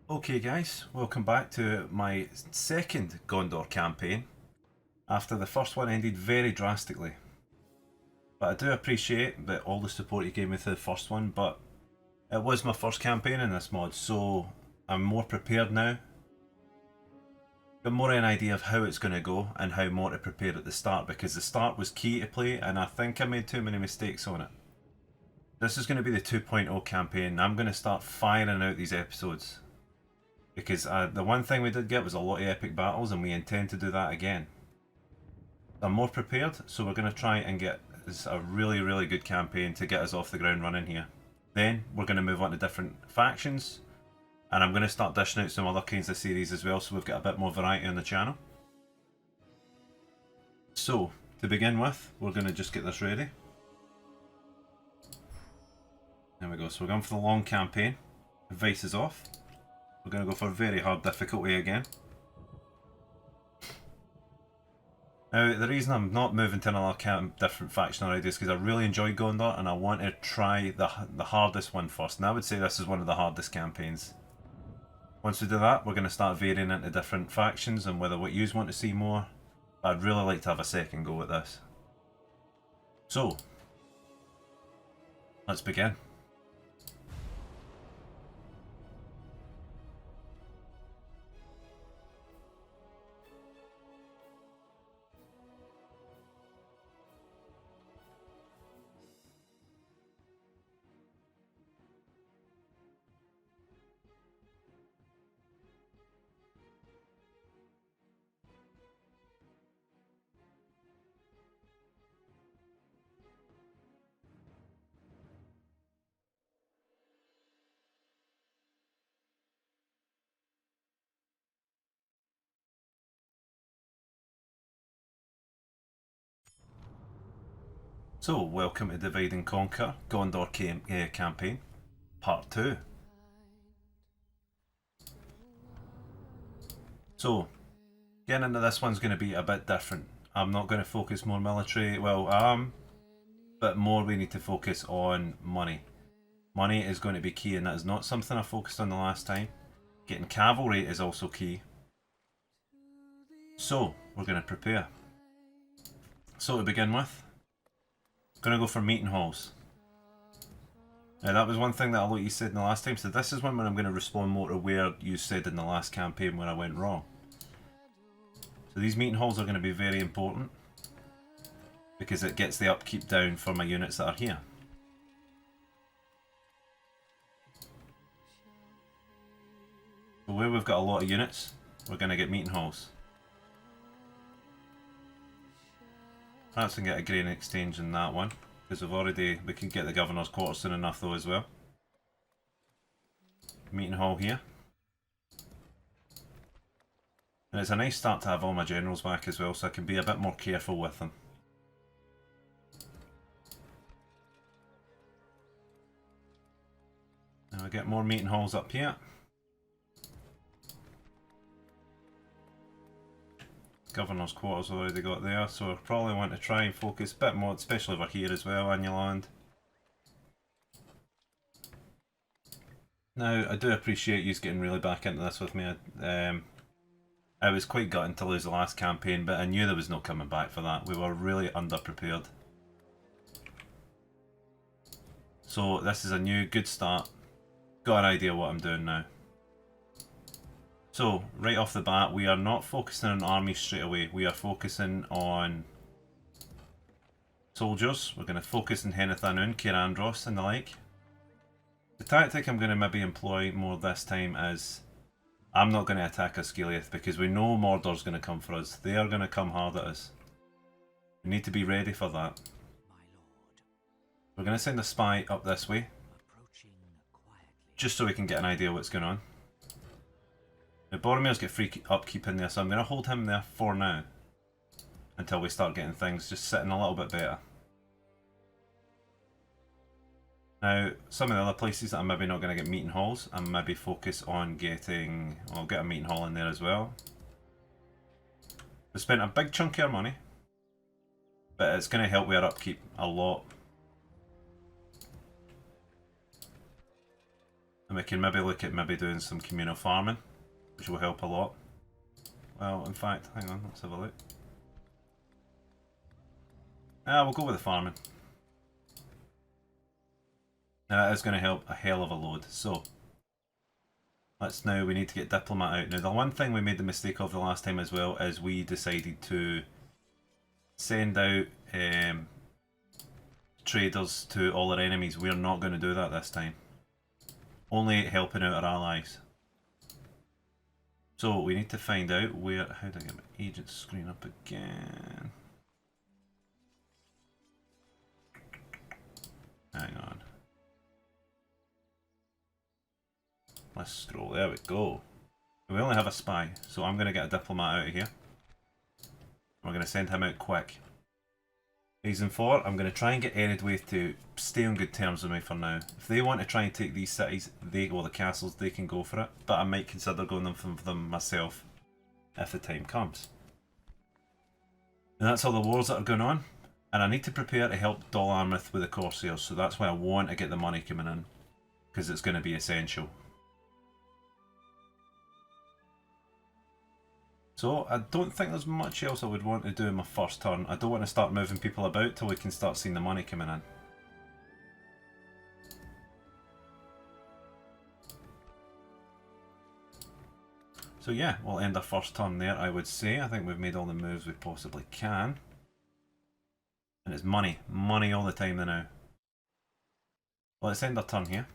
Okay guys, welcome back to my second Gondor campaign after the first one ended very drastically. But I do appreciate that all the support you gave me for the first one, but it was my first campaign in this mod, so I'm more prepared now. Got more of an idea of how it's going to go and how more to prepare at the start, because the start was key to play and I think I made too many mistakes on it. This is going to be the 2.0 campaign. I'm going to start firing out these episodes. Because the one thing we did get was a lot of epic battles and we intend to do that again. I'm more prepared, so we're going to try and get a really good campaign to get us off the ground running here. Then we're going to move on to different factions, and I'm going to start dishing out some other kinds of series as well, so we've got a bit more variety on the channel. So, to begin with, we're going to just get this ready. There we go, so we're going for the long campaign. Vice is off. We're going to go for very hard difficulty again. Now, the reason I'm not moving to another different faction already is because I really enjoy Gondor and I want to try the hardest one first. And I would say this is one of the hardest campaigns. Once we do that, we're going to start varying into different factions and whether what you want to see more. I'd really like to have a second go at this. So, let's begin. So, welcome to Divide and Conquer, Gondor campaign, part 2. So, getting into this one's going to be a bit different. I'm not going to focus more military, well I am, but more we need to focus on money. Money is going to be key and that is not something I focused on the last time. Getting cavalry is also key. So, we're going to prepare. So to begin with, going to go for meeting halls. Now that was one thing that a lot of you said in the last time, so this is one where I'm going to respond more to where you said in the last campaign where I went wrong. So these meeting halls are going to be very important because it gets the upkeep down for my units that are here. So where we've got a lot of units, we're going to get meeting halls. Perhaps we can get a grain exchange in that one, because we can get the governor's quarters soon enough though as well. Meeting hall here. And it's a nice start to have all my generals back as well, so I can be a bit more careful with them. Now I get more meeting halls up here. Governor's quarters already got there, so I probably want to try and focus a bit more, especially over here as well, on your land. Now, I do appreciate you getting really back into this with me. I was quite gutted to lose the last campaign, but I knew there was no coming back for that. We were really underprepared. So this is a new good start. Got an idea what I'm doing now. So, right off the bat, we are not focusing on armies straight away. We are focusing on soldiers. We're going to focus on Henethanun, Kirandros and the like. The tactic I'm going to maybe employ more this time is I'm not going to attack Osgiliath because we know Mordor's going to come for us. They are going to come hard at us. We need to be ready for that. We're going to send a spy up this way, just so we can get an idea what's going on. Now Boromir's got free upkeep in there, so I'm going to hold him there for now. Until we start getting things just sitting a little bit better. Now, some of the other places that I'm maybe not going to get meeting halls, I'm maybe focus on getting... I'll get a meeting hall in there as well. We spent a big chunk of our money, but it's going to help with our upkeep a lot. And we can maybe look at maybe doing some communal farming, which will help a lot. Well, in fact, hang on, let's have a look. We'll go with the farming. Now that is going to help a hell of a load. So, we need to get diplomat out. Now the one thing we made the mistake of the last time as well is we decided to send out traders to all our enemies. We're not going to do that this time. Only helping out our allies. So we need to find out where... How do I get my agent screen up again? Hang on. Let's scroll. There we go. We only have a spy, so I'm going to get a diplomat out of here. We're going to send him out quick. Reason for, I'm going to try and get Eredwaith to stay on good terms with me for now. If they want to try and take these cities, the castles, they can go for it. But I might consider going for them myself if the time comes. And that's all the wars that are going on. And I need to prepare to help Dol Amroth with the Corsairs, so that's why I want to get the money coming in. Because it's going to be essential. So, I don't think there's much else I would want to do in my first turn. I don't want to start moving people about till we can start seeing the money coming in. So yeah, we'll end our first turn there, I would say. I think we've made all the moves we possibly can. And it's money. Money all the time now. Well, let's end our turn here.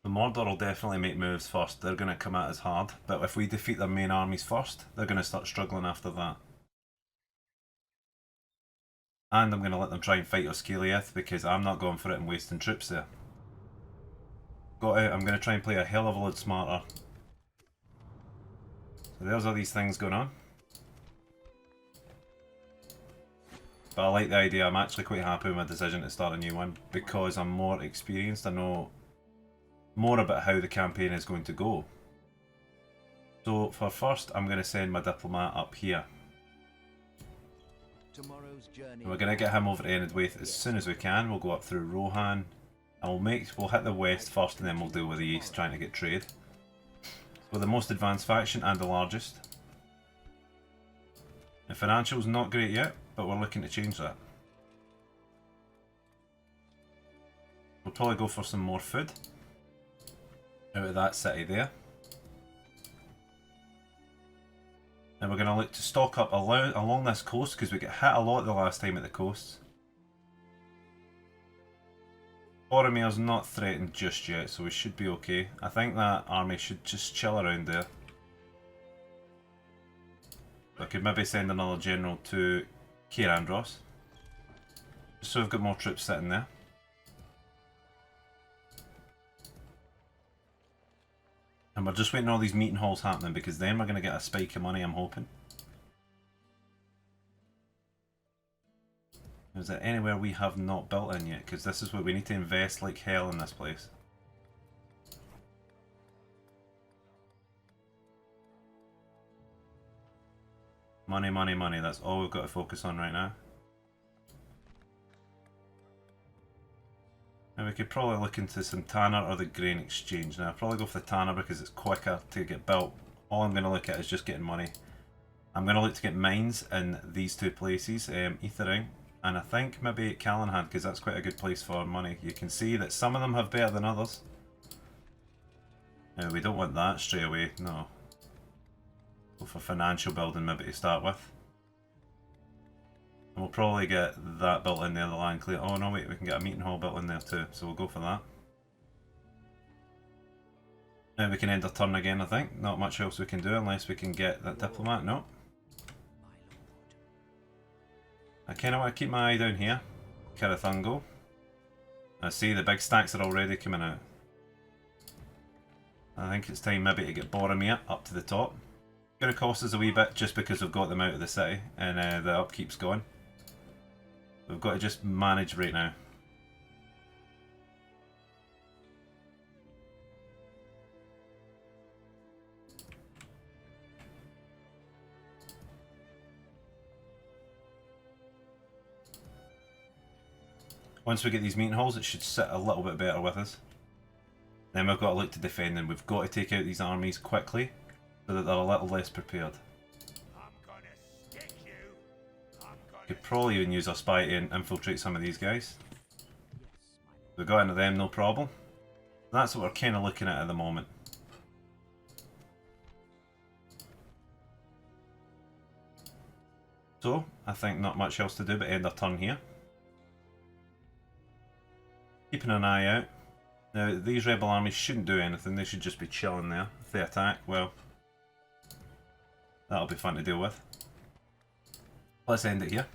The Mordor will definitely make moves first. They're going to come at us hard. But if we defeat their main armies first, they're going to start struggling after that. And I'm going to let them try and fight Osgiliath because I'm not going for it and wasting troops there. Got out. I'm going to try and play a hell of a lot smarter. So there's all these things going on. But I like the idea. I'm actually quite happy with my decision to start a new one because I'm more experienced. I know more about how the campaign is going to go. So for first, I'm going to send my diplomat up here. And we're going to get him over to Eredwaith as soon as we can. We'll go up through Rohan, and we'll hit the west first, and then we'll deal with the east, trying to get trade. We're the most advanced faction and the largest. The financial's not great yet, but we're looking to change that. We'll probably go for some more food out of that city there. And we're going to look to stock up along this coast because we got hit a lot the last time at the coast. Boromir's not threatened just yet, so we should be okay. I think that army should just chill around there. I could maybe send another general to Cair Andros, just so we've got more troops sitting there. And we're just waiting on all these meeting halls happening because then we're going to get a spike of money, I'm hoping. Is there anywhere we have not built in yet? Because this is where we need to invest like hell in this place. Money, money, money. That's all we've got to focus on right now. And we could probably look into some tanner or the grain exchange. Now I'll probably go for the tanner because it's quicker to get built. All I'm going to look at is just getting money. I'm going to look to get mines in these two places, Ethering, and I think maybe Callahan, because that's quite a good place for money. You can see that some of them have better than others. Now we don't want that straight away, no. Go for financial building maybe to start with. And we'll probably get that built in there, the land clear. Oh no wait, we can get a meeting hall built in there too, so we'll go for that. Now we can end our turn again, I think. Not much else we can do unless we can get that diplomat, no. I kind of want to keep my eye down here. Carathungo. I see the big stacks are already coming out. I think it's time maybe to get Boromir up to the top. Gonna cost us a wee bit just because we've got them out of the city and the upkeep's gone. We've got to just manage right now. Once we get these meeting halls, it should sit a little bit better with us. Then we've got to look to defend them. We've got to take out these armies quickly so that they're a little less prepared. Could probably even use our spy to infiltrate some of these guys. We got into them, no problem. That's what we're kind of looking at the moment. So, I think not much else to do but end our turn here. Keeping an eye out. Now, these rebel armies shouldn't do anything, they should just be chilling there. If they attack, well, that'll be fun to deal with. Let's end it here.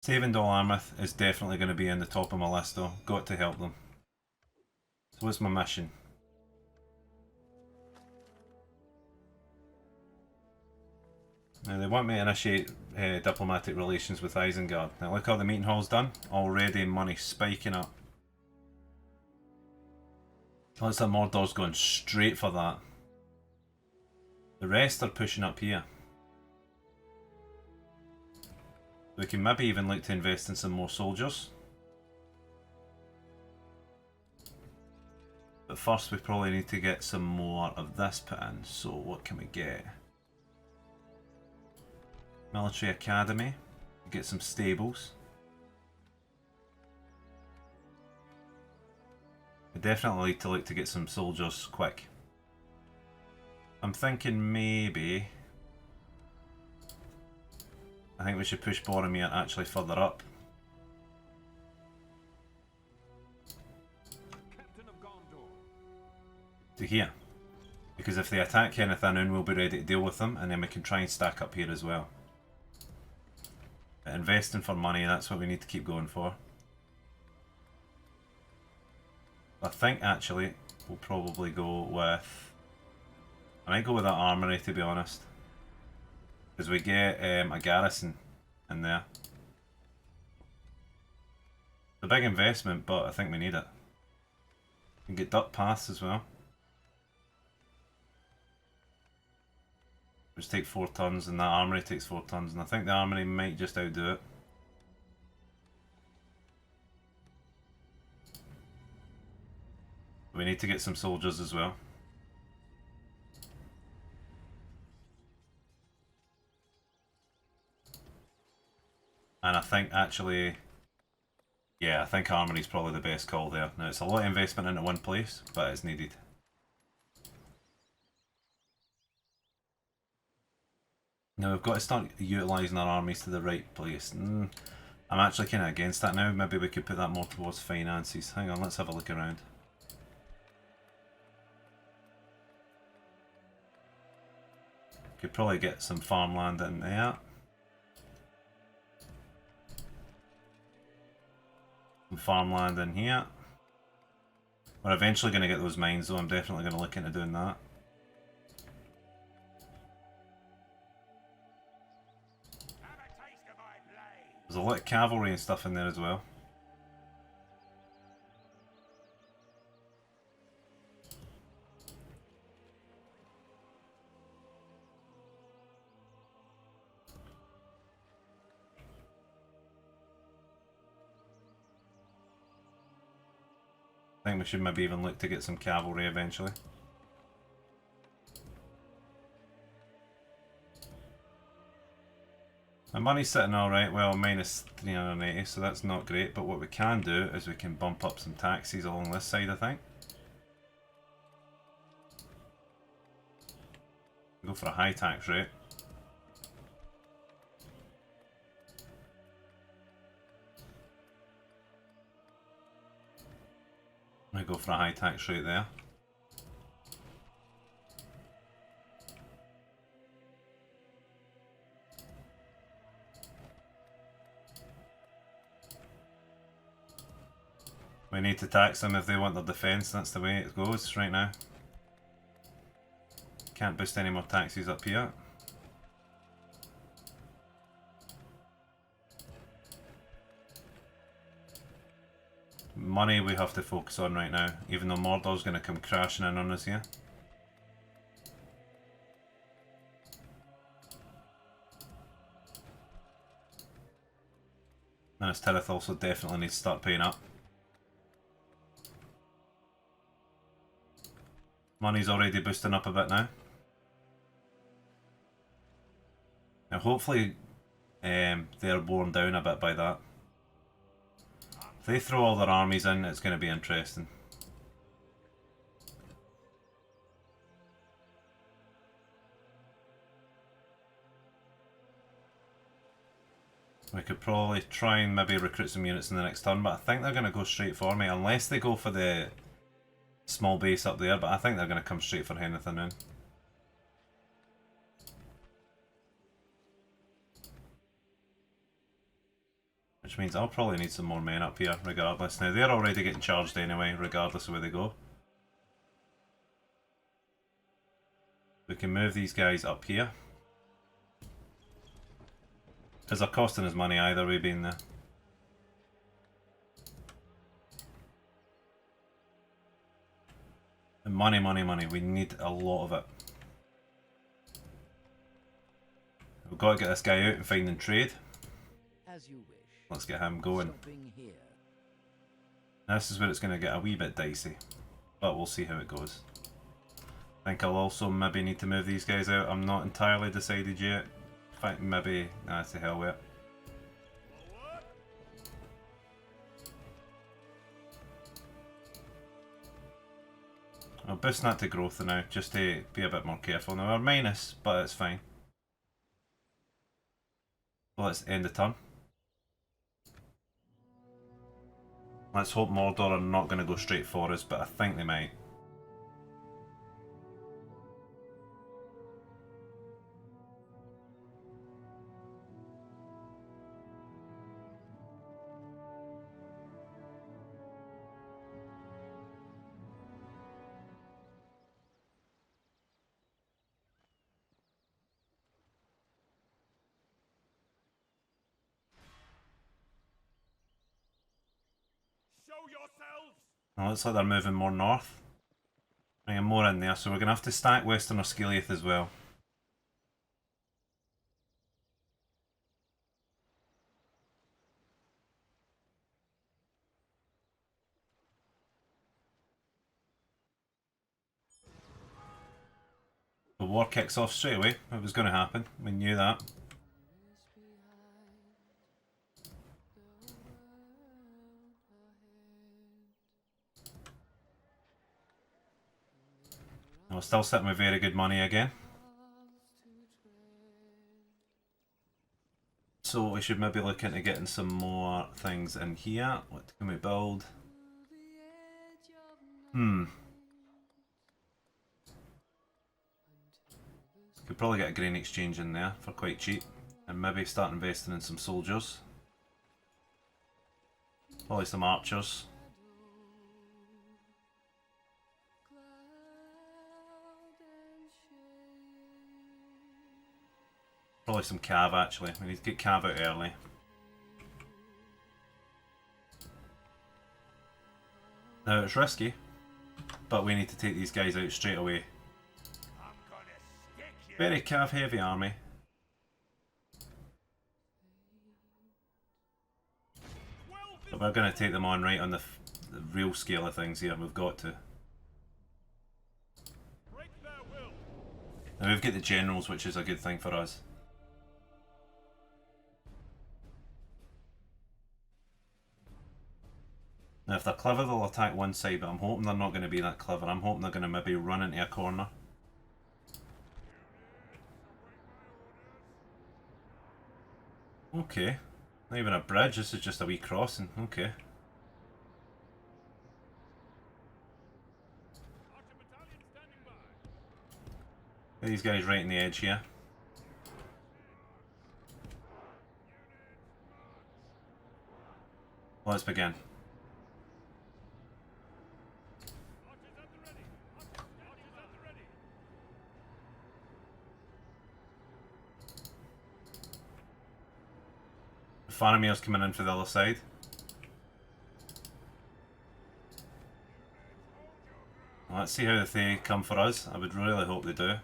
Saving Dol Amroth is definitely going to be in the top of my list though. Got to help them. So what's my mission? Now they want me to initiate diplomatic relations with Isengard. Now look how the meeting hall's done. Already money spiking up. Looks like Mordor's going straight for that. The rest are pushing up here. We can maybe even look to invest in some more soldiers. But first we probably need to get some more of this put in. So what can we get? Military Academy. Get some stables. We definitely need to look to get some soldiers quick. I'm thinking maybe... I think we should push Boromir actually further up. Captain of Gondor. To here. Because if they attack Kenneth Anun, we'll be ready to deal with them, and then we can try and stack up here as well. But investing for money, that's what we need to keep going for. I think actually we'll probably go with... I might go with that armory to be honest. Because we get a garrison in there. It's a big investment, but I think we need it. We can get duck paths as well. Which take 4 tons, and that armory takes 4 tons, and I think the armory might just outdo it. We need to get some soldiers as well. And I think actually, yeah, I think armory's probably the best call there. Now it's a lot of investment into one place, but it's needed. Now we've got to start utilising our armies to the right place. I'm actually kind of against that now. Maybe we could put that more towards finances. Hang on, let's have a look around. Could probably get some farmland in there. Some farmland in here. We're eventually going to get those mines though. I'm definitely going to look into doing that. There's a lot of cavalry and stuff in there as well. I think we should maybe even look to get some cavalry eventually. My money's sitting alright, well, minus 380, so that's not great, but what we can do is we can bump up some taxes along this side, I think. Go for a high tax rate. I go for a high tax rate there. We need to tax them if they want their defence, that's the way it goes right now. Can't boost any more taxes up here. Money we have to focus on right now, even though Mordor's going to come crashing in on us here. Minas Tirith also definitely needs to start paying up. Money's already boosting up a bit now. Now hopefully they're worn down a bit by that. If they throw all their armies in, it's going to be interesting. We could probably try and maybe recruit some units in the next turn, but I think they're going to go straight for me, unless they go for the small base up there, but I think they're going to come straight for Henethon now. Which means I'll probably need some more men up here, regardless. Now, they're already getting charged anyway, regardless of where they go. We can move these guys up here. Because they're costing us money either way being there. And money, money, money. We need a lot of it. We've got to get this guy out and find and trade. As you wish. Let's get him going. This is where it's going to get a wee bit dicey. But we'll see how it goes. I think I'll also maybe need to move these guys out. I'm not entirely decided yet. In fact, maybe... Nah, to hell with it. I'll boost that to growth now, just to be a bit more careful. Now we're minus, but it's fine. Well, let's end the turn. Let's hope Mordor are not going to go straight for us, but I think they might. Now, looks like they're moving more north. Bringing more in there, so we're going to have to stack Western Osgiliath as well. The war kicks off straight away. It was going to happen. We knew that. And we're still sitting with very good money again. So we should maybe look into getting some more things in here. What can we build? Could probably get a grain exchange in there for quite cheap. And maybe start investing in some soldiers. Probably some archers. Probably some cav actually. We need to get cav out early. Now it's risky, but we need to take these guys out straight away. Very cav heavy army. But we're going to take them on right on the real scale of things here. We've got to. Now we've got the generals, which is a good thing for us. Now if they're clever they'll attack one side, but I'm hoping they're not going to be that clever. I'm hoping they're going to maybe run into a corner. Okay. Not even a bridge, this is just a wee crossing. Okay. Get these guys right in the edge here. Let's begin. Faramir's coming in for the other side. Let's see how they come for us. I would really hope they do.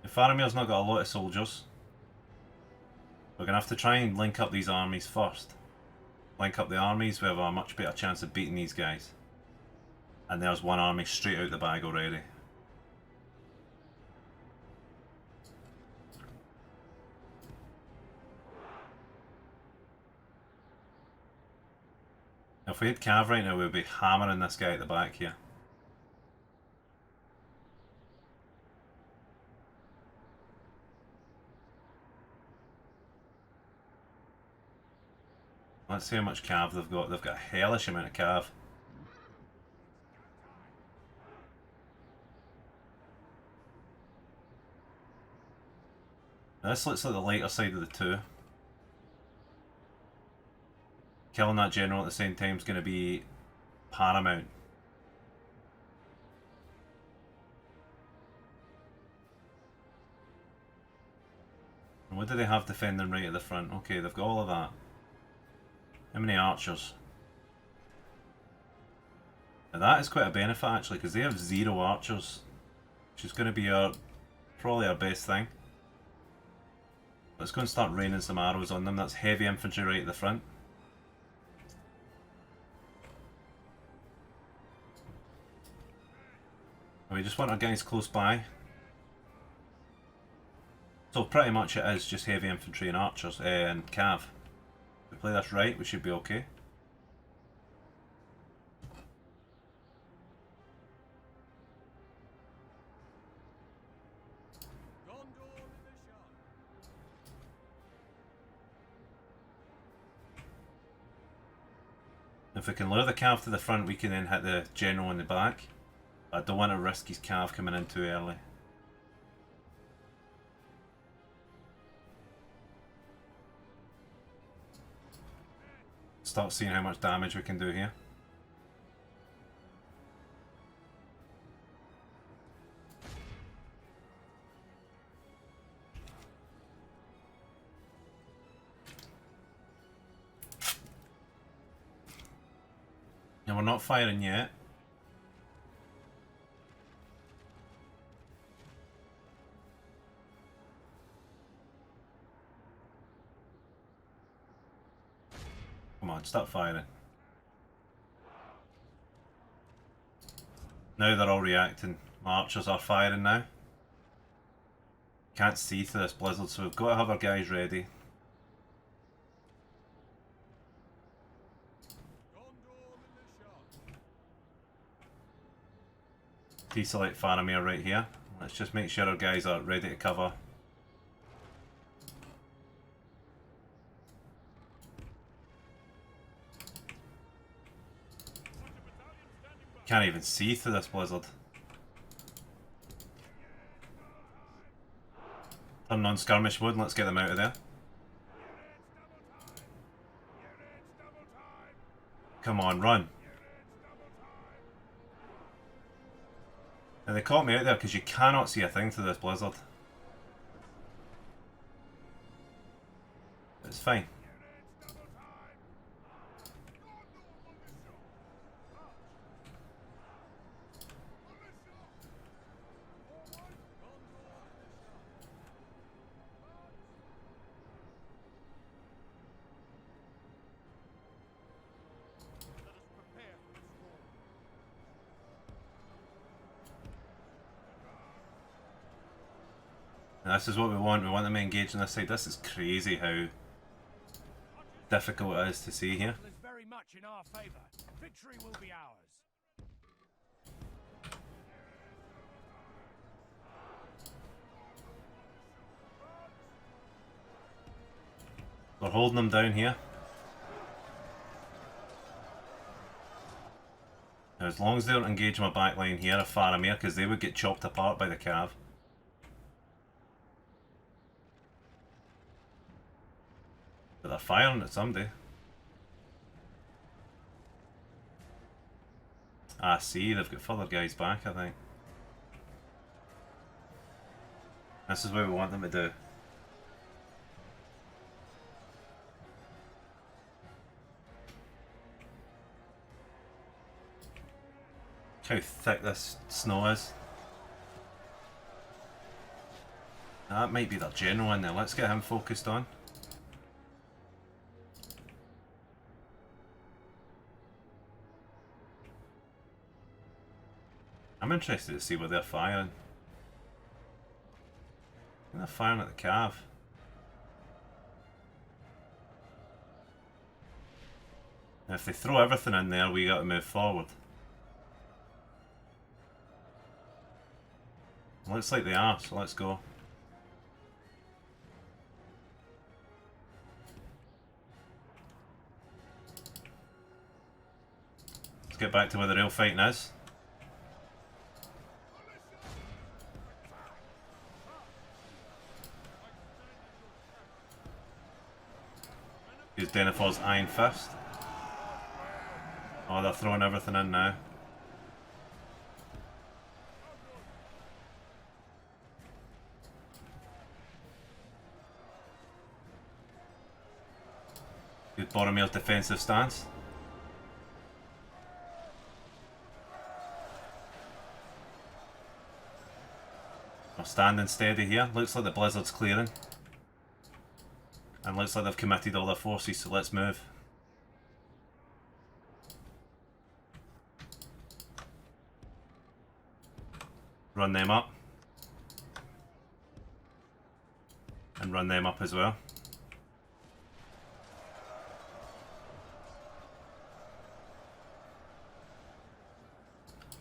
Faramir's not got a lot of soldiers. We're going to have to try and link up these armies first. Link up the armies, we have a much better chance of beating these guys. And there's one army straight out the bag already. If we had Cav right now, we'd be hammering this guy at the back here. Let's see how much Cav they've got. They've got a hellish amount of Cav. Now this looks like the lighter side of the two. Killing that general at the same time is going to be paramount. And what do they have defending right at the front? Okay, they've got all of that. How many archers? Now that is quite a benefit actually, because they have 0 archers, which is going to be probably our best thing. Let's go and start raining some arrows on them. That's heavy infantry right at the front. We just want our guys close by. So pretty much it is just heavy infantry and archers and cav. If we play this right, we should be okay. If we can lure the cav to the front, we can then hit the general in the back. I don't want to risk his cav coming in too early. Start seeing how much damage we can do here. And we're not firing yet. Come on, stop firing. Now they're all reacting. My archers are firing now. Can't see through this blizzard, so we've got to have our guys ready. Deselect Faramir right here. Let's just make sure our guys are ready to cover. Can't even see through this blizzard. Turn on skirmish mode and let's get them out of there. Come on, run. Now they caught me out there because you cannot see a thing through this blizzard. It's fine. This is what we want. We want them to engage on this side. This is crazy how difficult it is to see here. Is very much in our favor. Victory will be ours. We're holding them down here. Now, as long as they don't engage my back line here of Faramir, because they would get chopped apart by the Cav. But they're firing at somebody. Ah, see, they've got further guys back, I think. This is what we want them to do. How thick this snow is. That might be their general in there. Let's get him focused on. I'm interested to see where they're firing. I think they're firing at the Cav. Now if they throw everything in there, we gotta move forward. Looks like they are, so let's go. Let's get back to where the real fighting is. Use Denethor's Iron Fist. Oh, they're throwing everything in now. Good Boromir's defensive stance. We're standing steady here. Looks like the blizzard's clearing. And looks like they've committed all their forces, so let's move. Run them up. And run them up as well.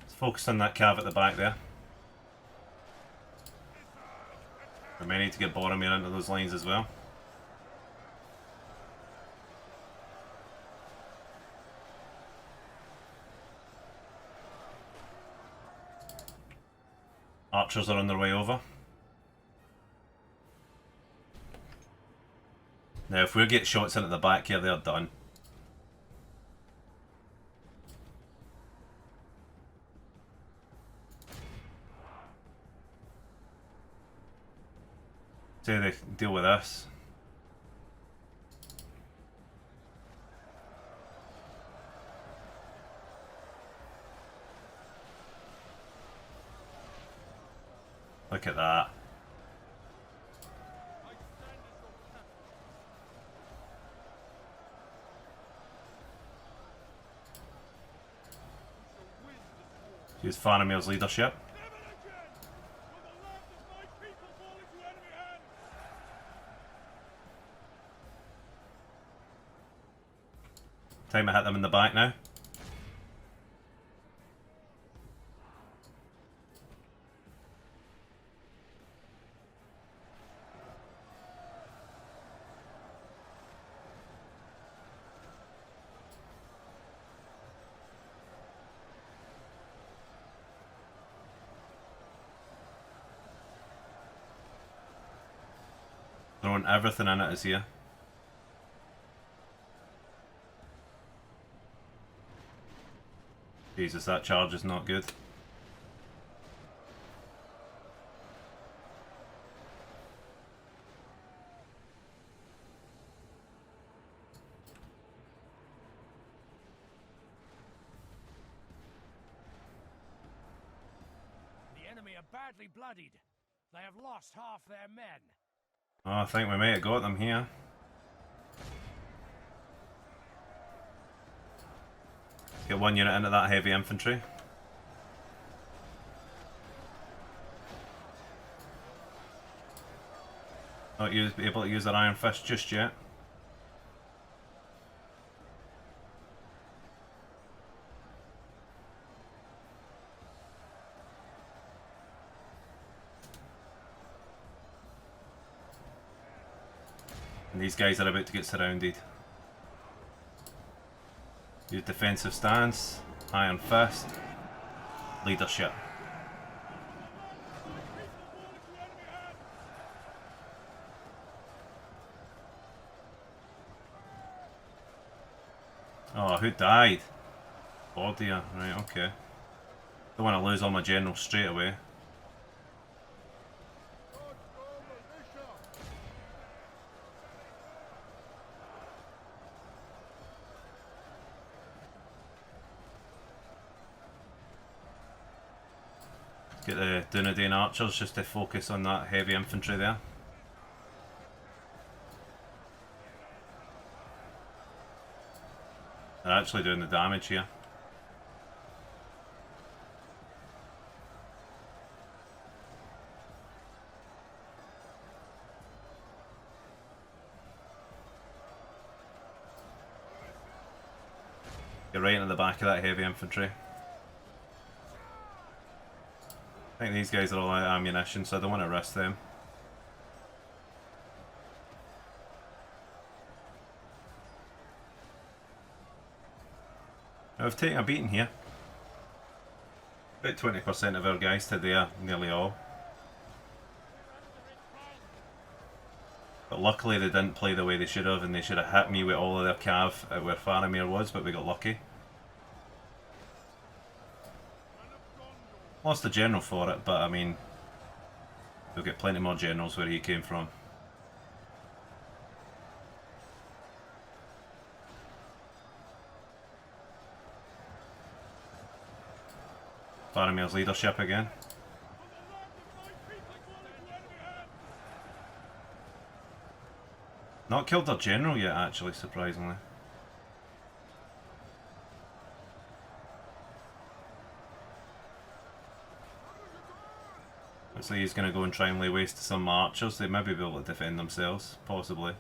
Let's focus on that Cav at the back there. We may need to get Boromir into those lines as well. Archers are on their way over. Now if we get shots in at the back here, they're done. Say they deal with this. Look at that. Use Faramir's leadership. Time to hit them in the back now. Throwing everything in it is here. Jesus, that charge is not good. The enemy are badly bloodied. They have lost half their men. Oh, I think we may have got them here. Get one unit into that heavy infantry. Not able to use their Iron Fist just yet. And these guys are about to get surrounded. Use defensive stance, Iron Fist, leadership. Oh, who died? Bordia, right, okay. Don't want to lose all my generals straight away. Get the Dunedain archers just to focus on that heavy infantry there. They're actually doing the damage here. Get right into the back of that heavy infantry. I think these guys are all out of ammunition, so I don't want to risk them. Now we've taken a beating here. About 20% of our guys today, nearly all. But luckily they didn't play the way they should have, and they should have hit me with all of their cav at where Faramir was, but we got lucky. Lost the general for it, but I mean, we'll get plenty more generals where he came from. Faramir's leadership again. Not killed their general yet, actually, surprisingly. Looks like he's going to go and try and lay waste to some archers. They may be able to defend themselves, possibly.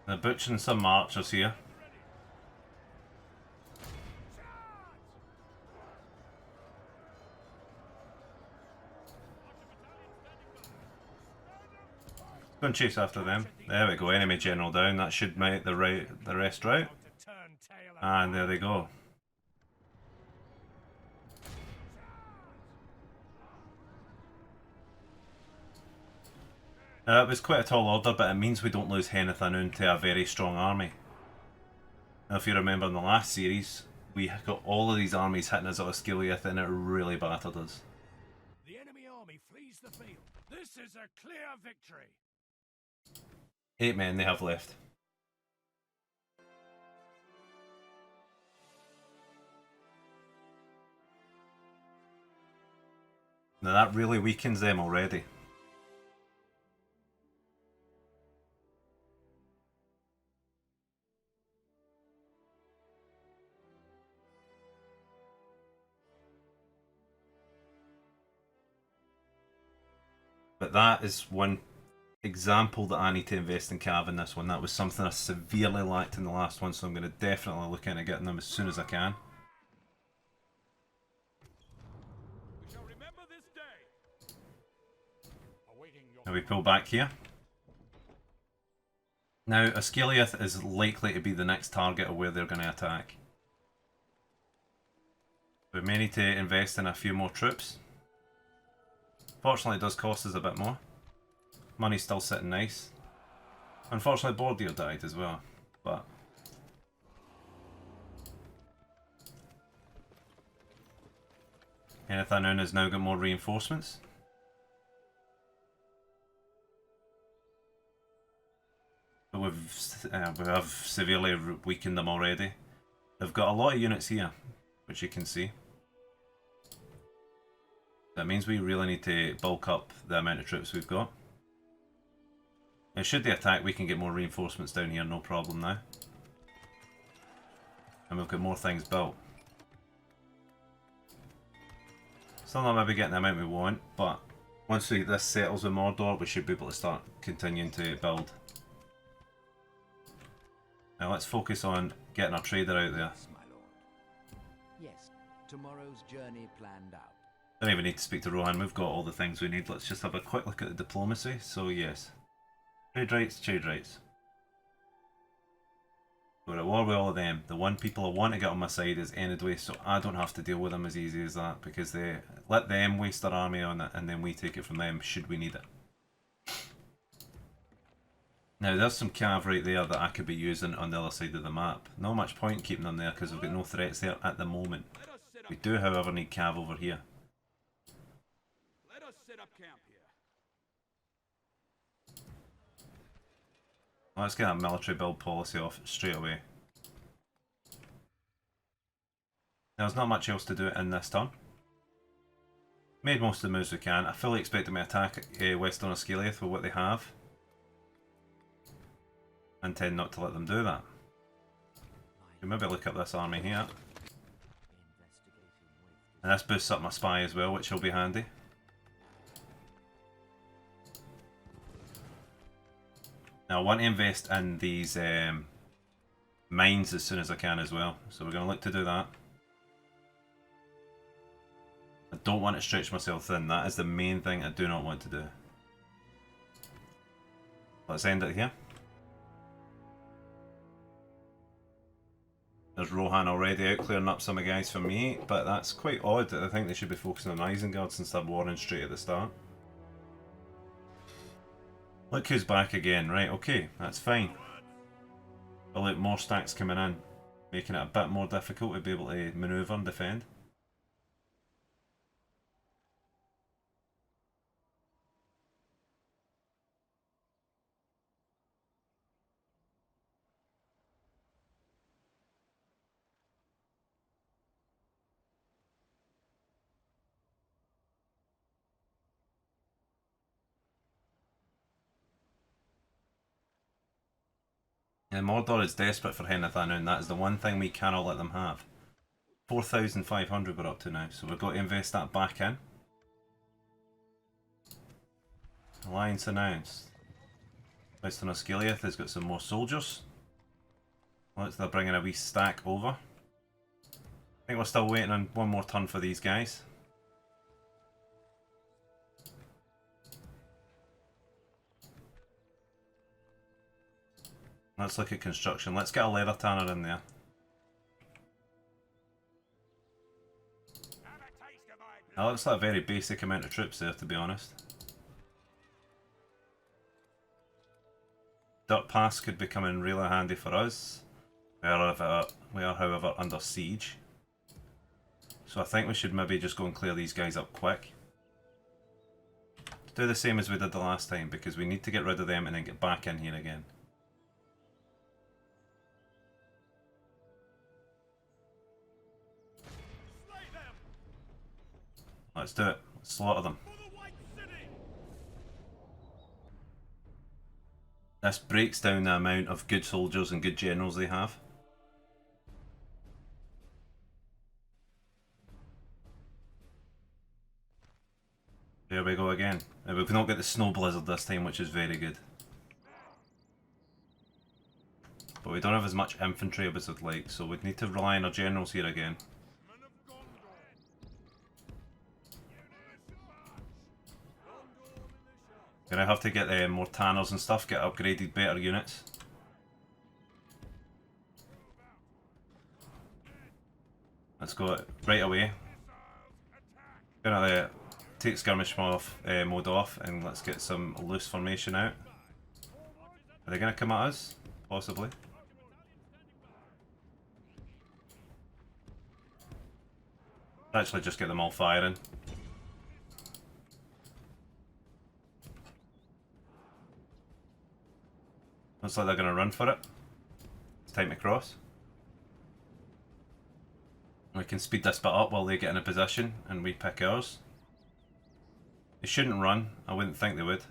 They're butchering some archers here. Go and chase after them. There we go, enemy general down. That should make the rest right. And there they go. It was quite a tall order, but it means we don't lose Heneth Anun to a very strong army. Now, if you remember in the last series, we got all of these armies hitting us out of Skiliath, and it really battered us. The enemy army flees the field. This is a clear victory. 8 men they have left. Now that really weakens them already. But that is one example that I need to invest in cav in this one. That was something I severely lacked in the last one, so I'm going to definitely look into getting them as soon as I can. We shall remember this day. Now we pull back here. Now, Ascaliath is likely to be the next target of where they're going to attack. We may need to invest in a few more troops. Fortunately, it does cost us a bit more. Money's still sitting nice. Unfortunately, Bordir died as well, but... Heneth Anun has now got more reinforcements. But we have severely weakened them already. They've got a lot of units here, which you can see. That means we really need to bulk up the amount of troops we've got. And should they attack, we can get more reinforcements down here, no problem now. And we've got more things built. Still not maybe getting the amount we want, but once this settles with Mordor, we should be able to start continuing to build. Now let's focus on getting our trader out there. Yes, my lord. Yes, tomorrow's journey planned out. Don't even need to speak to Rohan, we've got all the things we need. Let's just have a quick look at the diplomacy. So yes, trade rights, trade rights. We're at war with all of them. The one people I want to get on my side is Enedway, so I don't have to deal with them as easy as that, because they let them waste their army on it and then we take it from them should we need it. Now there's some cav right there that I could be using on the other side of the map. Not much point keeping them there because we've got no threats there at the moment. We do however need cav over here. Let us set up camp here. Let's get that military build policy off straight away. There's not much else to do in this turn. Made most of the moves we can. I fully expect them to attack Western Osgiliath with what they have. I intend not to let them do that. You maybe look at this army here. And this boosts up my spy as well, which will be handy. Now I want to invest in these mines as soon as I can as well, so we're going to look to do that. I don't want to stretch myself thin, that is the main thing I do not want to do. Let's end it here. There's Rohan already out clearing up some of the guys for me, but that's quite odd. I think they should be focusing on Isengards instead of warring straight at the start. Look who's back again, right, okay, that's fine. But look, more stacks coming in, making it a bit more difficult to be able to manoeuvre and defend. And Mordor is desperate for Henethanu, and that is the one thing we cannot let them have. 4,500 we're up to now, so we've got to invest that back in. Alliance announced. Western Osgiliath has got some more soldiers. Looks they're bringing a wee stack over. I think we're still waiting on one more turn for these guys. Let's look at construction. Let's get a leather tanner in there. That looks like a very basic amount of troops there, to be honest. Duck Pass could be coming really handy for us. We are, however, under siege. So I think we should maybe just go and clear these guys up quick. Do the same as we did the last time, because we need to get rid of them and then get back in here again. Let's do it. Let's slaughter them. This breaks down the amount of good soldiers and good generals they have. There we go again. And we've not got the snow blizzard this time, which is very good. But we don't have as much infantry as I'd like, so we'd need to rely on our generals here again. Gonna have to get more tanners and stuff, get upgraded better units. Let's go right away. Gonna take skirmish mode off and let's get some loose formation out. Are they gonna come at us? Possibly. Actually just get them all firing. Looks like they're going to run for it. It's time to cross. We can speed this bit up while they get in a position and we pick ours. They shouldn't run. I wouldn't think they would.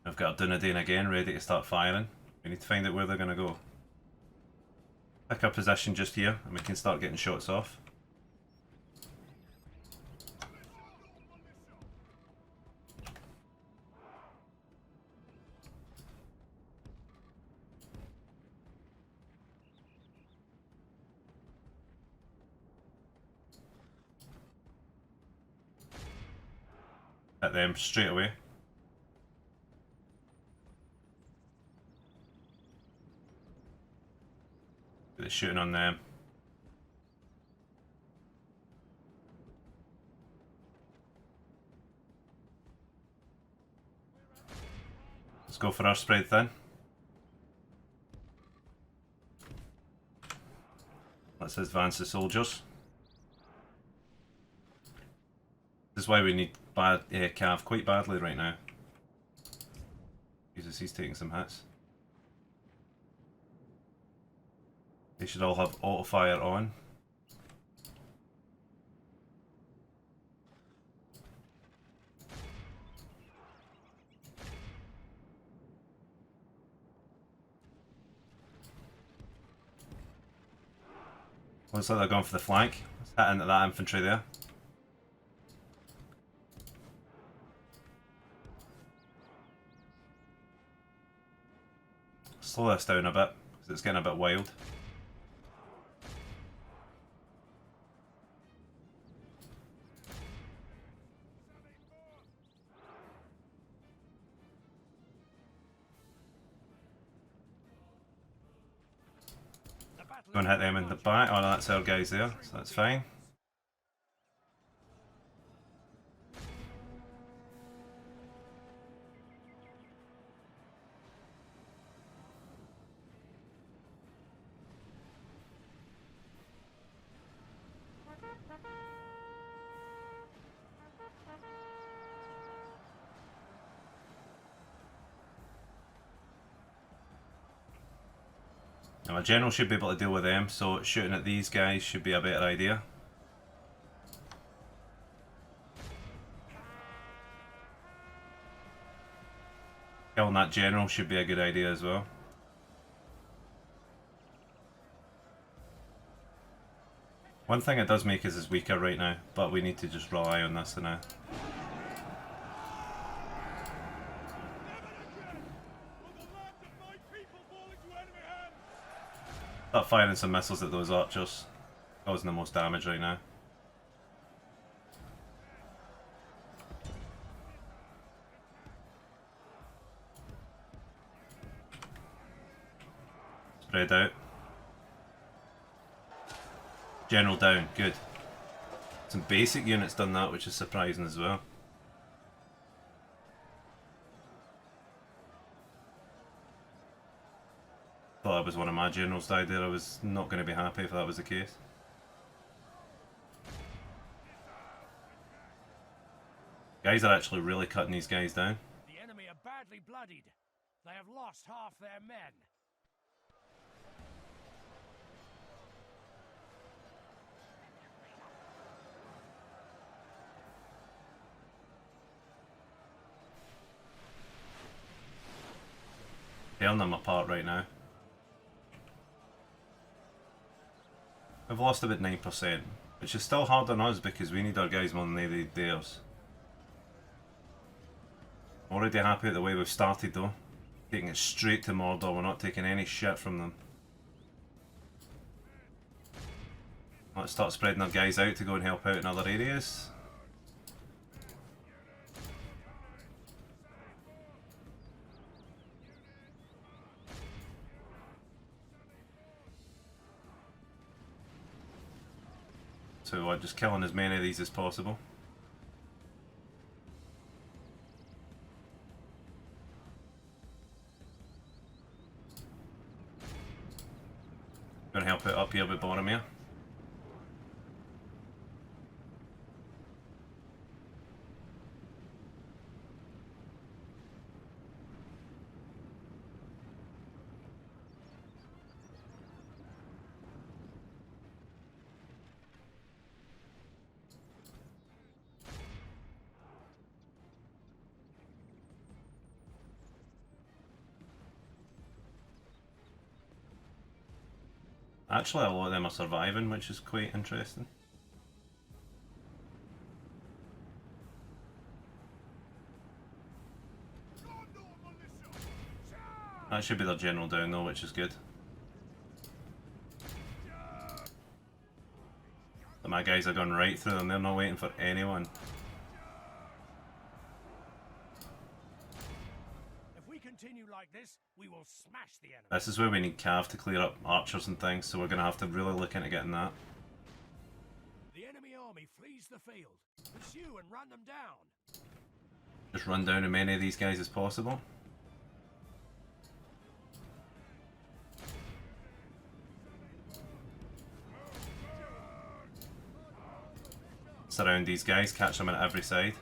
I've got a Dunedain again ready to start firing. We need to find out where they're going to go. Pick our position just here and we can start getting shots off. Hit them straight away. They're shooting on them. Let's go for our spread then. Let's advance the soldiers. This is why we need Cav quite badly right now. Jesus, he's taking some hits. They should all have auto fire on. Looks like they're going for the flank. Let's hit into that infantry there. Slow this down a bit, because it's getting a bit wild. Go and hit them in the back. Oh, no, that's our guys there, so that's fine. Now, my general should be able to deal with them, so shooting at these guys should be a better idea. Killing that general should be a good idea as well. One thing it does make us weaker right now, but we need to just rely on this for now. Start firing some missiles at those archers, causing the most damage right now. Spread out. General down, good. Some basic units done that, which is surprising as well. Thought that was one of my generals died there. I was not going to be happy if that was the case. Guys are actually really cutting these guys down. The enemy are badly bloodied. They have lost half their men. Tearing them apart right now. We've lost about 9%, which is still hard on us because we need our guys more than they need theirs. Already happy with the way we've started though. Taking it straight to Mordor, we're not taking any shit from them. Let's start spreading our guys out to go and help out in other areas. So I'm just killing as many of these as possible. Gonna help put up here with Boromir. Actually, a lot of them are surviving, which is quite interesting. That should be their general down though, which is good. But my guys are going right through them, they're not waiting for anyone. If we continue like this, we will smash the enemy. This is where we need Cav to clear up archers and things, so we're going to have to really look into getting that. The enemy army flees the field. Pursue and run them down. Just run down as many of these guys as possible. Surround these guys, catch them on every side.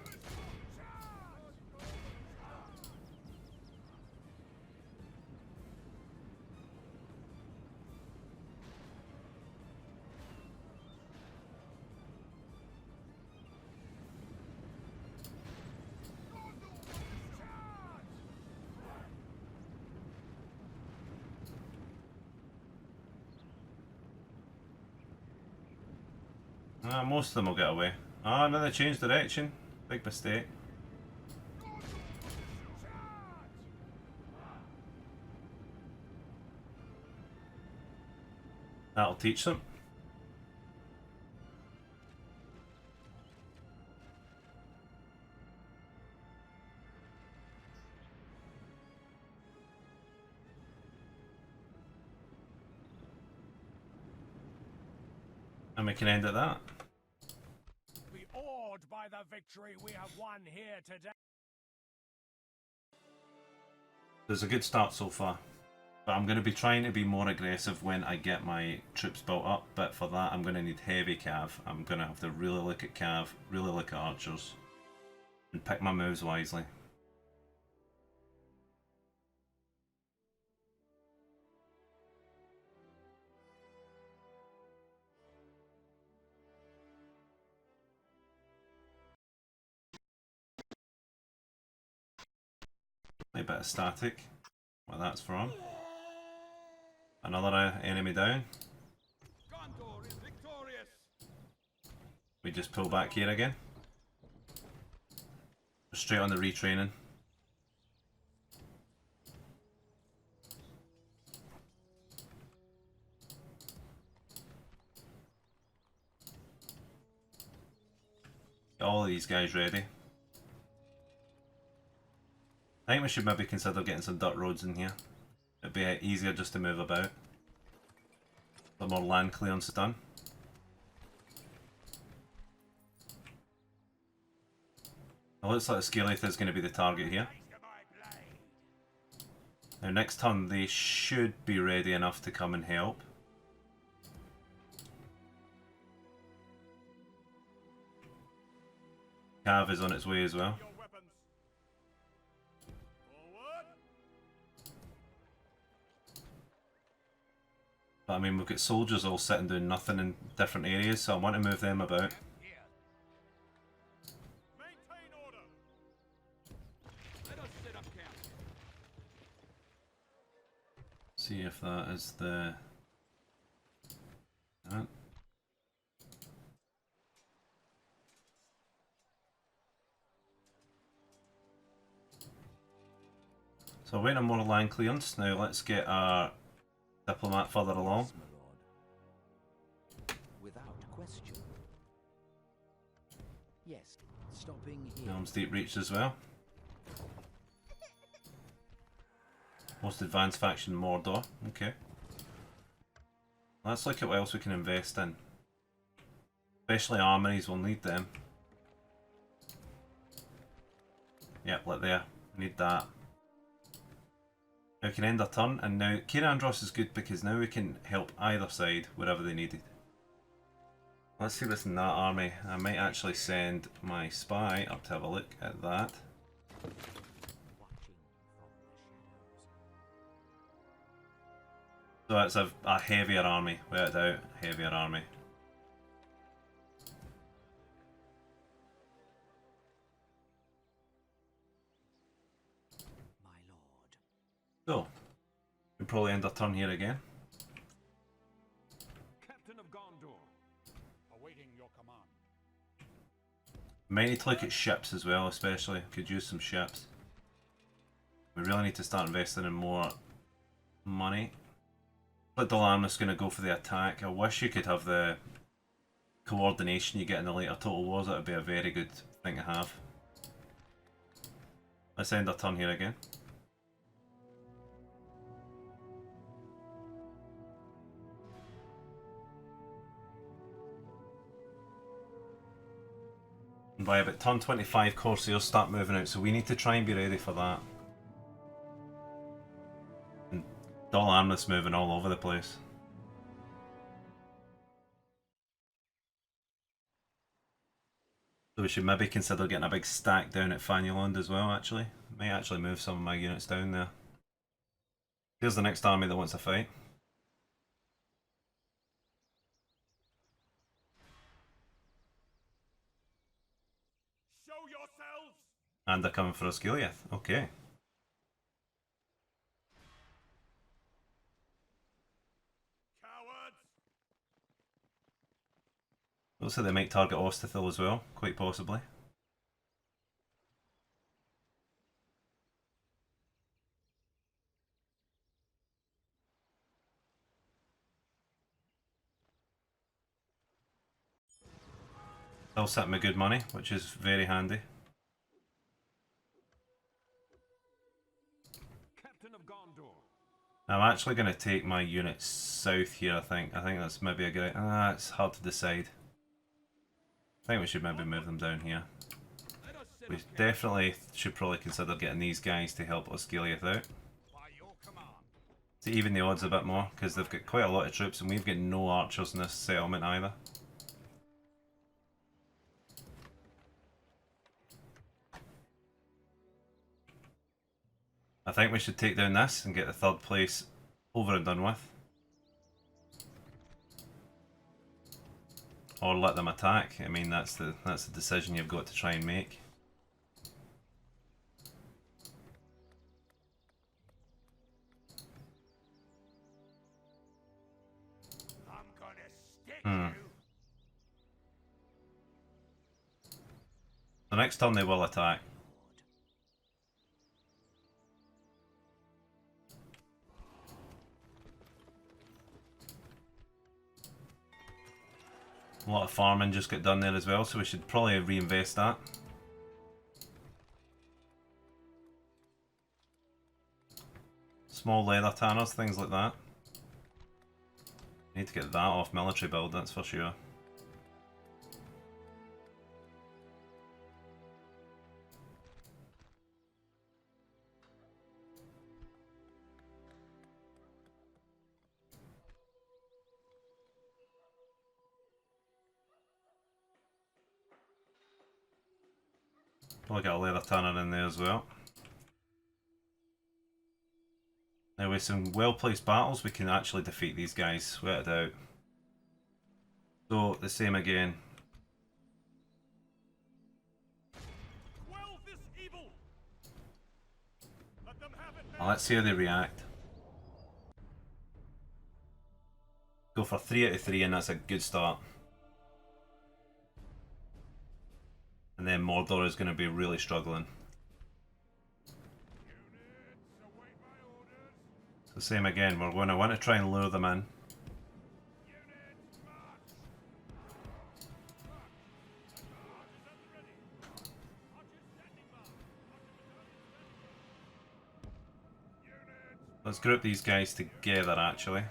Most of them will get away. Ah, no, they changed direction. Big mistake. That'll teach them. And we can end at that. Be awed by the victory we have won here today. There's a good start so far. But I'm going to be trying to be more aggressive when I get my troops built up. But for that, I'm going to need heavy cav. I'm going to have to really look at cav, really look at archers. And pick my moves wisely. A bit of static, what that's from. Another enemy down. Gondor is victorious. We just pull back here again. Straight on the retraining. Get all of these guys ready. I think we should maybe consider getting some dirt roads in here. It'd be easier just to move about. A bit more land clearance done. It looks like the Scalith is going to be the target here. Now next turn they should be ready enough to come and help. Cav is on its way as well. But I mean, we've got soldiers all sitting doing nothing in different areas, so I want to move them about. See if that is the... So we're waiting on more land clearance. Now let's get our diplomat further along. Without question. Yes, stopping here. Helm's Deep reached as well. Most advanced faction Mordor. Okay. Let's look at what else we can invest in. Especially armories, we'll need them. Yep, look there. Need that. Now we can end our turn, and now Kirandros is good because now we can help either side wherever they need it. Let's see what's in that army. I might actually send my spy up to have a look at that. So it's a heavier army, without a doubt, heavier army. My lord. So, we'll probably end our turn here again. Captain of Gondor, awaiting your command. Might need to look at ships as well, especially. Could use some ships. We really need to start investing in more money. But Dalaman's going to go for the attack. I wish you could have the coordination you get in the later Total Wars. That would be a very good thing to have. Let's end our turn here again. And by about turn 25, Corsairs start moving out, so we need to try and be ready for that. And Dalaman's moving all over the place. So we should maybe consider getting a big stack down at Fanulund as well, actually. May actually move some of my units down there. Here's the next army that wants to fight. Show yourselves! And they're coming for Osgiliath. Okay. Cowards! Looks like they might target Ostithil as well, quite possibly. Still sitting with good money, which is very handy. Captain of Gondor. I'm actually going to take my units south here, I think. I think that's maybe a good... it's hard to decide. I think we should maybe move them down here. We definitely should probably consider getting these guys to help Osgiliath out. By your command. To even the odds a bit more, because they've got quite a lot of troops and we've got no archers in this settlement either. I think we should take down this and get the third place over and done with. Or let them attack. I mean, that's the decision you've got to try and make. I'm gonna stick you. The next turn they will attack. A lot of farming just got done there as well, so we should probably reinvest that. Small leather tanners, things like that. Need to get that off military build, that's for sure. Probably got a leather tanner in there as well. Now with some well-placed battles we can actually defeat these guys, without a doubt. So, the same again. Quell this evil. Let them have it Now, now. let's see how they react. Go for 3 out of 3 and that's a good start. And then Mordor is going to be really struggling. Units, await my orders. So same again, we're going to want to try and lure them in. Units, march. March is at the ready. Archers standing by. Units. Let's group these guys together actually.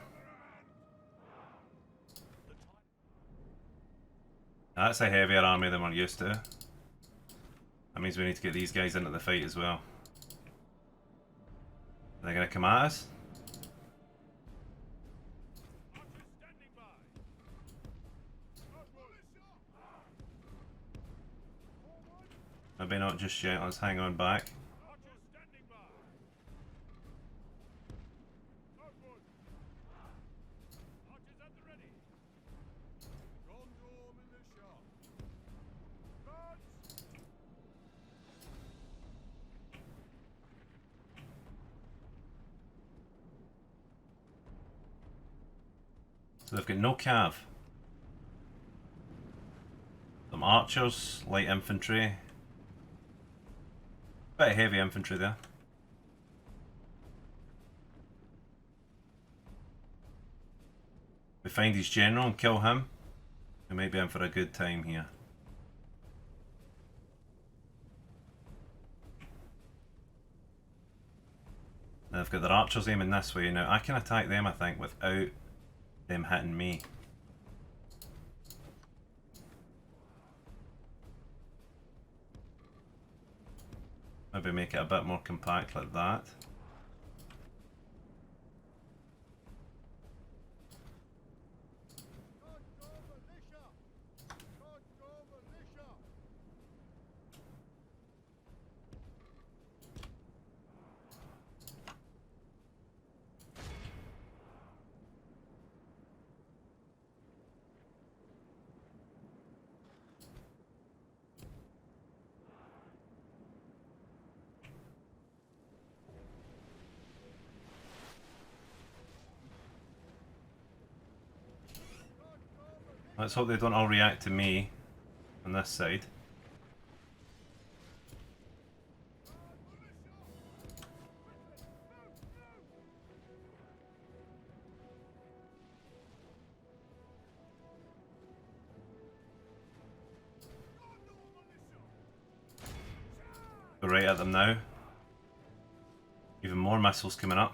That's a heavier army than we're used to. That means we need to get these guys into the fight as well. They're gonna come at us. Maybe not just yet, let's hang on back. So they've got no cav. Some archers, light infantry. Bit of heavy infantry there. We find his general and kill him. We might be in for a good time here. Now they've got their archers aiming this way. Now I can attack them, I think, without them hitting me. Maybe make it a bit more compact like that. Let's hope they don't all react to me on this side. Go right at them now. Even more missiles coming up.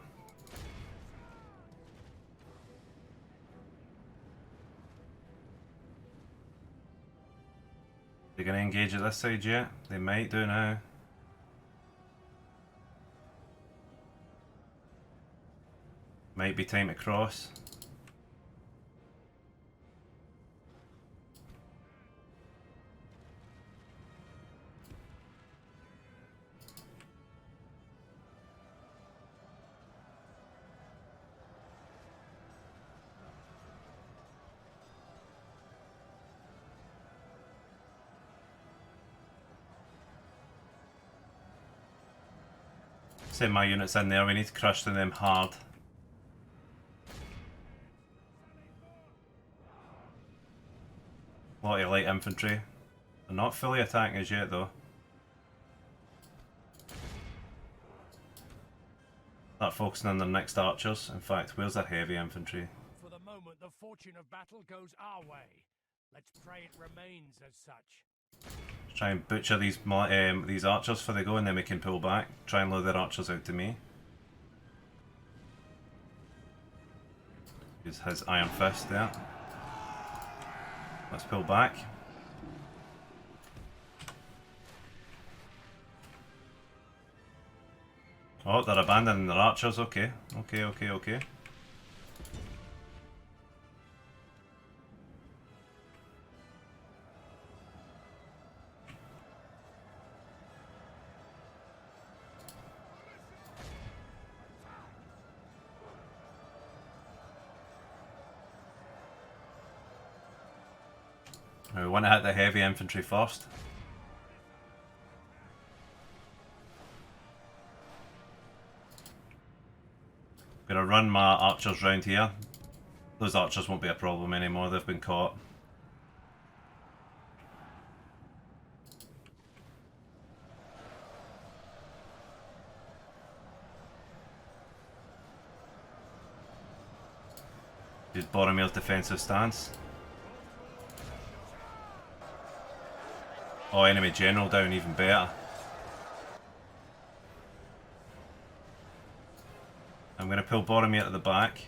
They're going to engage at this side yet? They might do now. Might be time to cross. Send my units in there, we need to crush them hard. A lot of light infantry. They're not fully attacking us yet though. Start focusing on their next archers. In fact, where's their heavy infantry? For the moment, the fortune of battle goes our way. Let's pray it remains as such. Try and butcher these archers for they go, and then we can pull back. Try and lure their archers out to me. Use his iron fist there. Let's pull back. Oh, they're abandoning their archers. Okay, okay. We want to hit the heavy infantry first. I'm gonna run my archers round here. Those archers won't be a problem anymore, they've been caught. Use Boromir's defensive stance. Oh, enemy general down, even better. I'm going to pull Boromir to the back.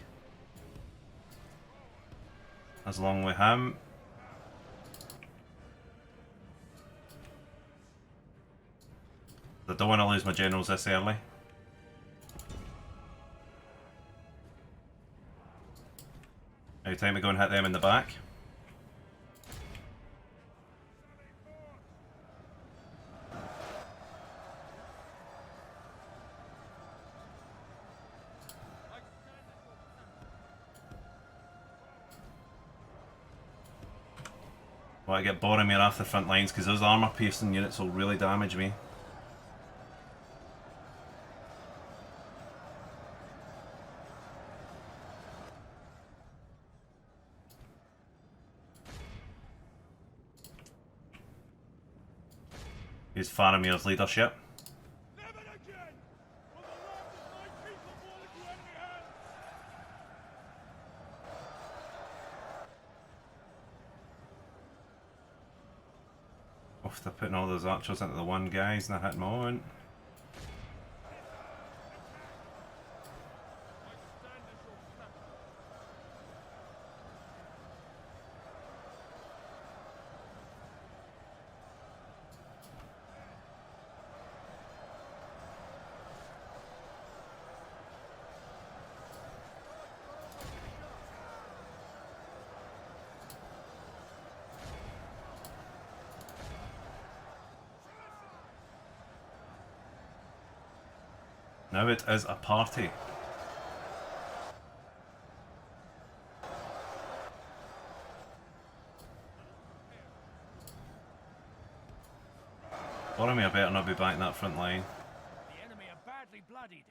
As along with him. I don't want to lose my generals this early. Now time to go and hit them in the back. Want to get Boromir off the front lines because those armor piercing units will really damage me. Here's Faramir's leadership. Off they're putting all those archers into the one guys and they're hitting on. Now it is a party. Boromir better not be back in that front line. The enemy are badly bloodied.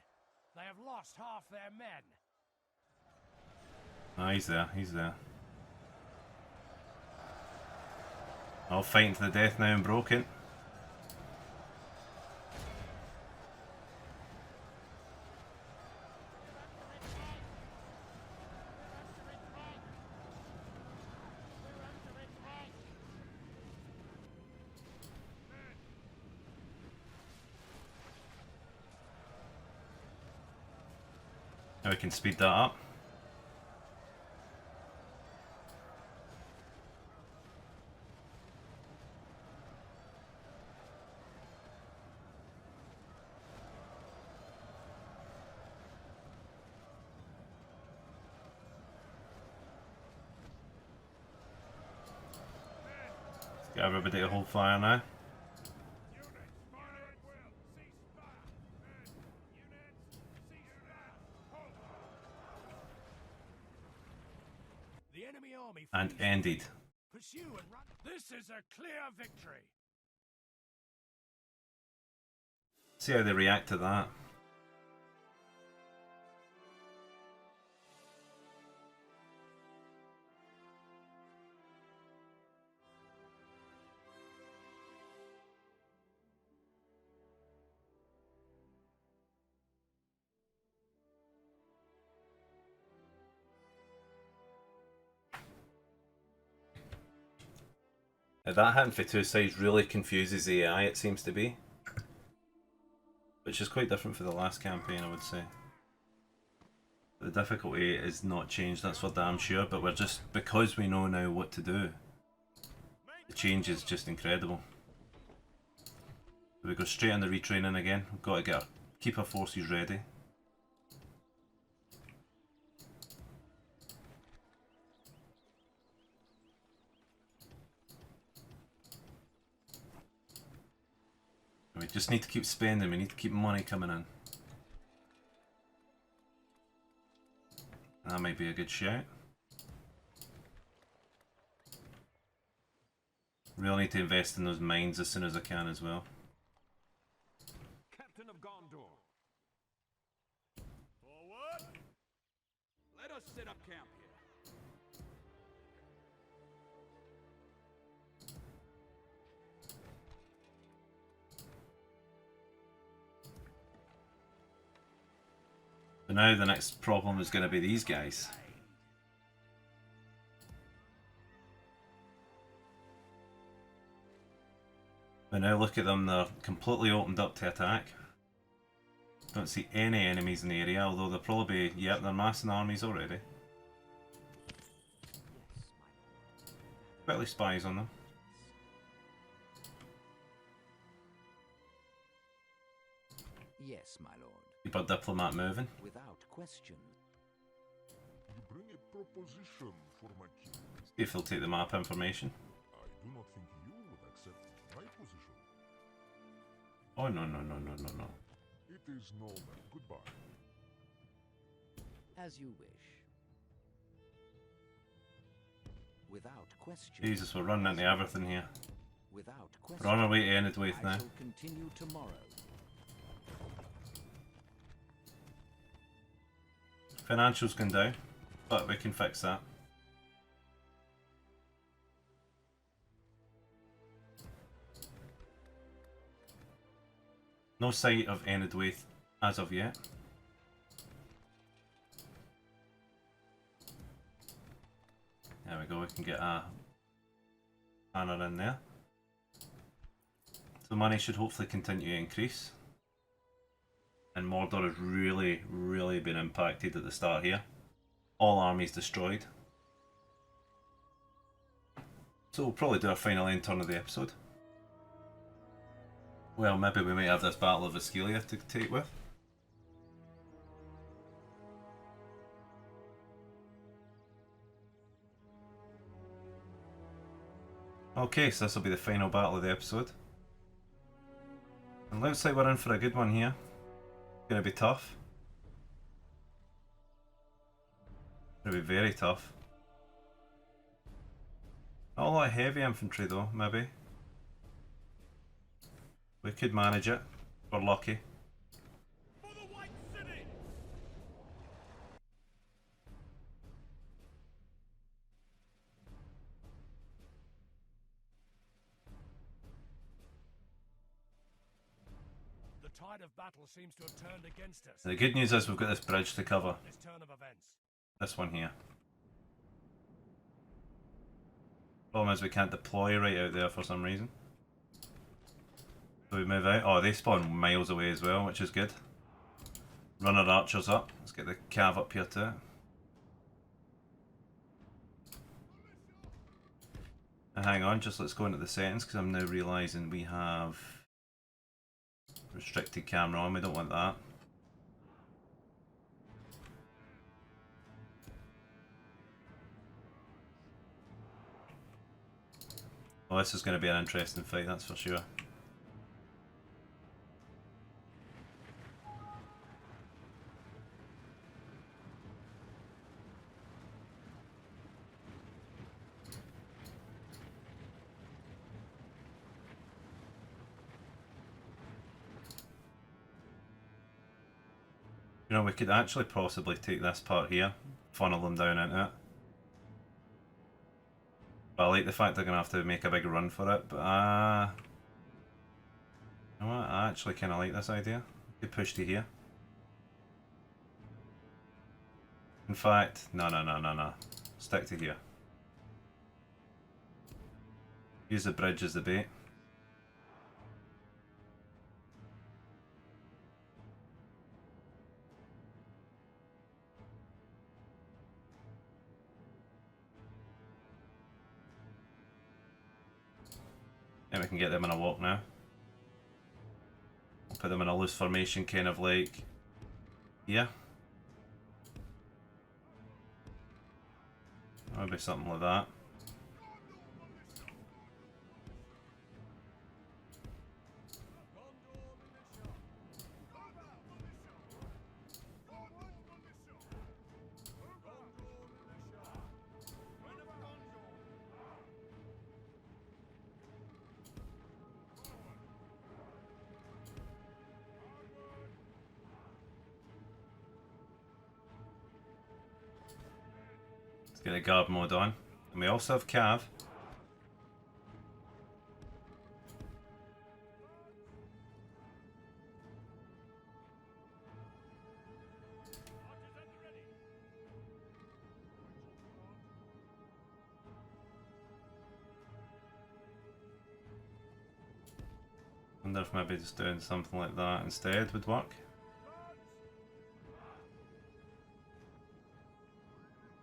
They have lost half their men. Ah, he's there, he's there. All fighting to the death now and broken. Now we can speed that up. Let's get everybody to hold fire now. And ended. Pursue and run. This is a clear victory. See how they react to that. That hitting for two sides really confuses the AI, it seems to be. Which is quite different for the last campaign, I would say. The difficulty is not changed, that's for damn sure, but we're just, because we know now what to do, the change is just incredible. We go straight into retraining again. We've got to keep our forces ready. We just need to keep spending, we need to keep money coming in. That might be a good shout. Really need to invest in those mines as soon as I can as well. Captain of Gondor. Forward! Let us set up camp here. So now the next problem is going to be these guys. But now look at them, they're completely opened up to attack. Don't see any enemies in the area, although they'll probably be, yep, they're massing armies already. Quickly spies on them. Yes, my lord. Keep our diplomat moving. Without question. bring a proposition for my king. See if he'll take the map information. I do not think you would accept my position. Oh, no, no, no, no, no, no. It is no man. Goodbye. As you wish. Without question. Jesus, we're running into everything here. Without question. We're on our way to Enidwaith I now. shall continue tomorrow. Financials gone down, but we can fix that. No sight of Enidwaith as of yet. There we go, we can get a banner in there. So money should hopefully continue to increase. And Mordor has really been impacted at the start here. All armies destroyed. So we'll probably do our final end turn of the episode. Well, maybe we might have this Battle of Osceola to take with. Okay, so this will be the final battle of the episode. And looks like we're in for a good one here. Gonna be tough. Gonna be very tough. Not a lot of heavy infantry though, maybe. We could manage it. We're lucky. For the White City! The tide of battle seems to have turned against us. The good news is we've got this bridge to cover. This turn of events. This one here. Problem is we can't deploy right out there for some reason. So we move out. Oh, they spawn miles away as well, which is good. Run our archers up. Let's get the cav up here too. And hang on, just let's go into the settings because I'm now realising we have restricted camera on. We don't want that. Well, this is going to be an interesting fight, that's for sure. You know, we could actually possibly take this part here, funnel them down into it. But I like the fact they're going to have to make a big run for it, but you know what, I actually kind of like this idea. We could push to here. In fact, no. Stick to here. Use the bridge as the bait. And we can get them in a walk now. We'll put them in a loose formation, kind of like here. Maybe something like that. Get the guard mode on. And we also have Cav. Wonder if maybe just doing something like that instead would work.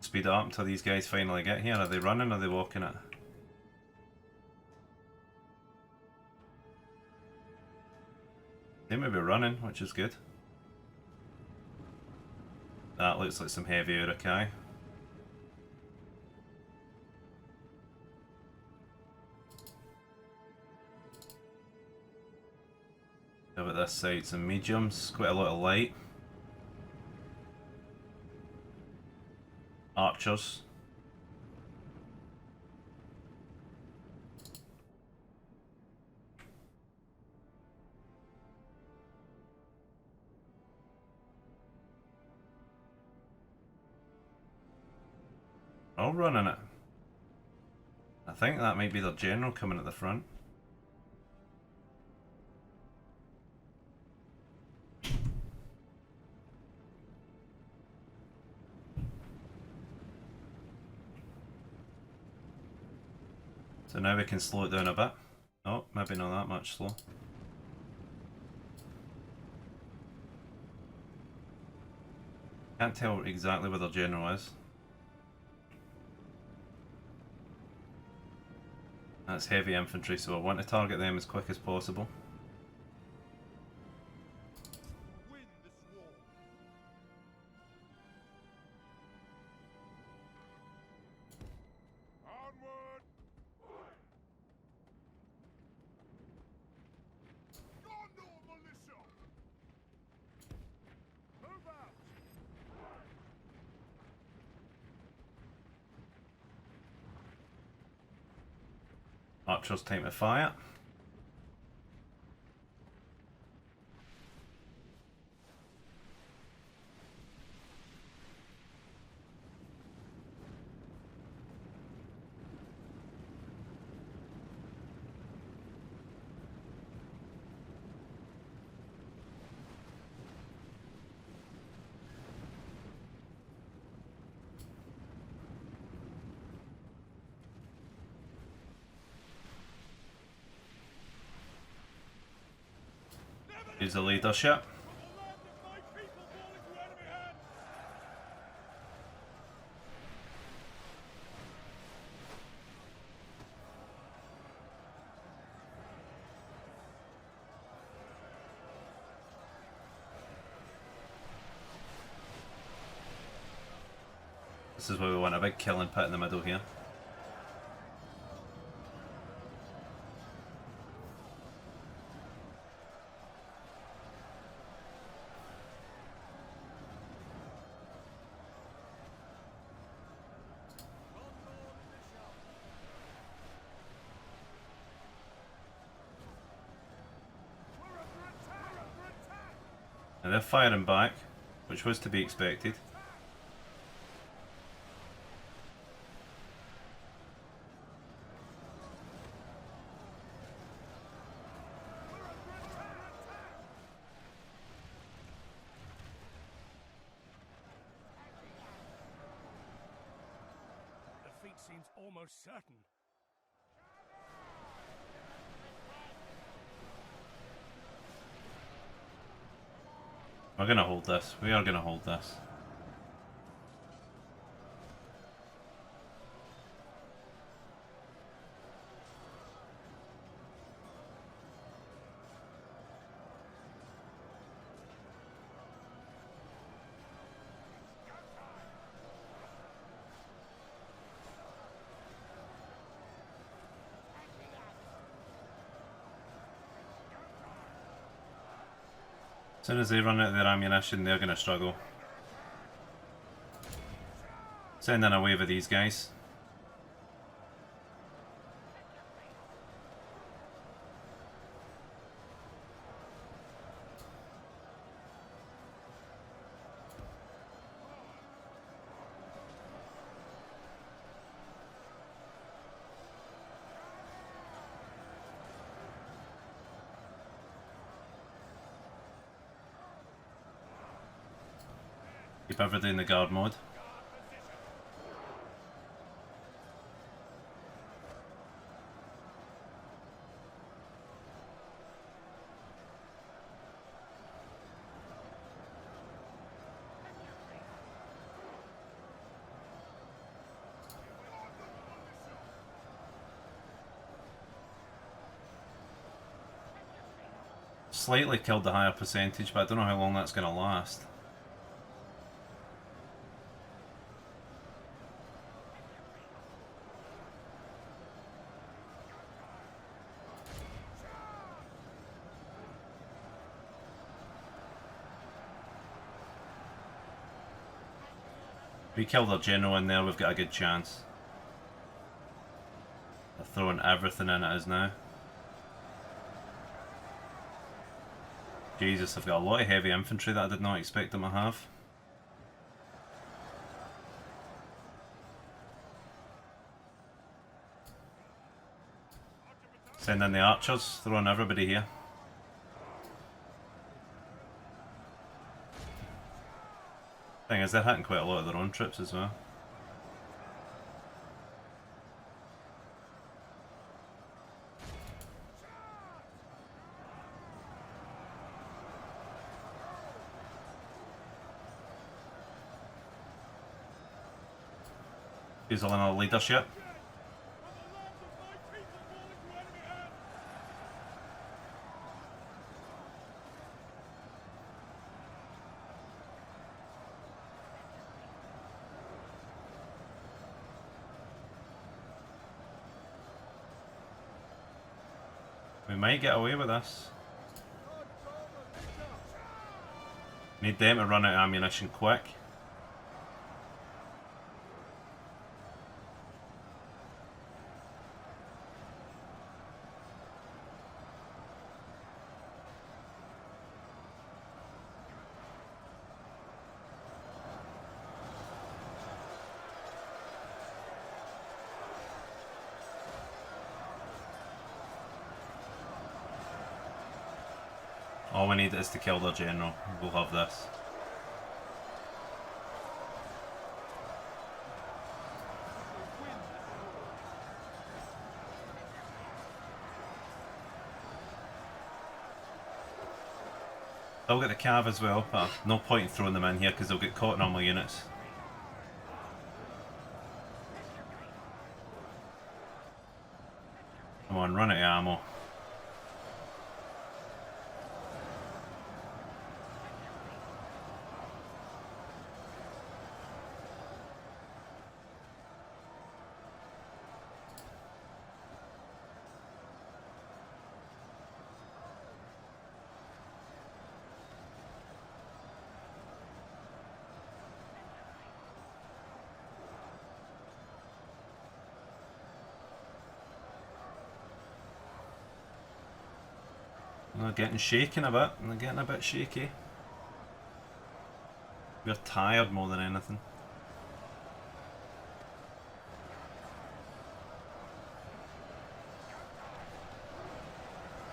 Speed it up until these guys finally get here. Are they running or are they walking it? They may be running, which is good. That looks like some heavy Urukai. about this side? Some mediums, quite a lot of light. Archers. All running it. I think that might be their general coming at the front. So now we can slow it down a bit. Oh, maybe not that much slow. Can't tell exactly where their general is. That's heavy infantry, so I want to target them as quick as possible. Win this war. Onward! Gondor militia! Move out! Archers time to fire. Use the leadership. This is where we want a big killing pit in the middle here. And they're firing back, which was to be expected. Defeat seems almost certain. We're gonna hold this. We are gonna hold this. As soon as they run out of their ammunition, they're gonna struggle. Sending a wave of these guys. Keep everything in the guard mode. Slightly killed the higher percentage, but I don't know how long that's going to last. We killed our general in there, we've got a good chance. They're throwing everything in it as now. Jesus, I've got a lot of heavy infantry that I did not expect them to have. Send in the archers, throwing everybody here. Thing is, they're hitting quite a lot of their own troops as well. He's all in our leadership. We might get away with this. Need them to run out of ammunition quick. All we need is to kill their general. We'll have this. I'll get the cav as well, but no point in throwing them in here because they'll get caught in all my units. Come on, run out of ammo. They're getting shaken a bit, they're getting a bit shaky. We're tired more than anything.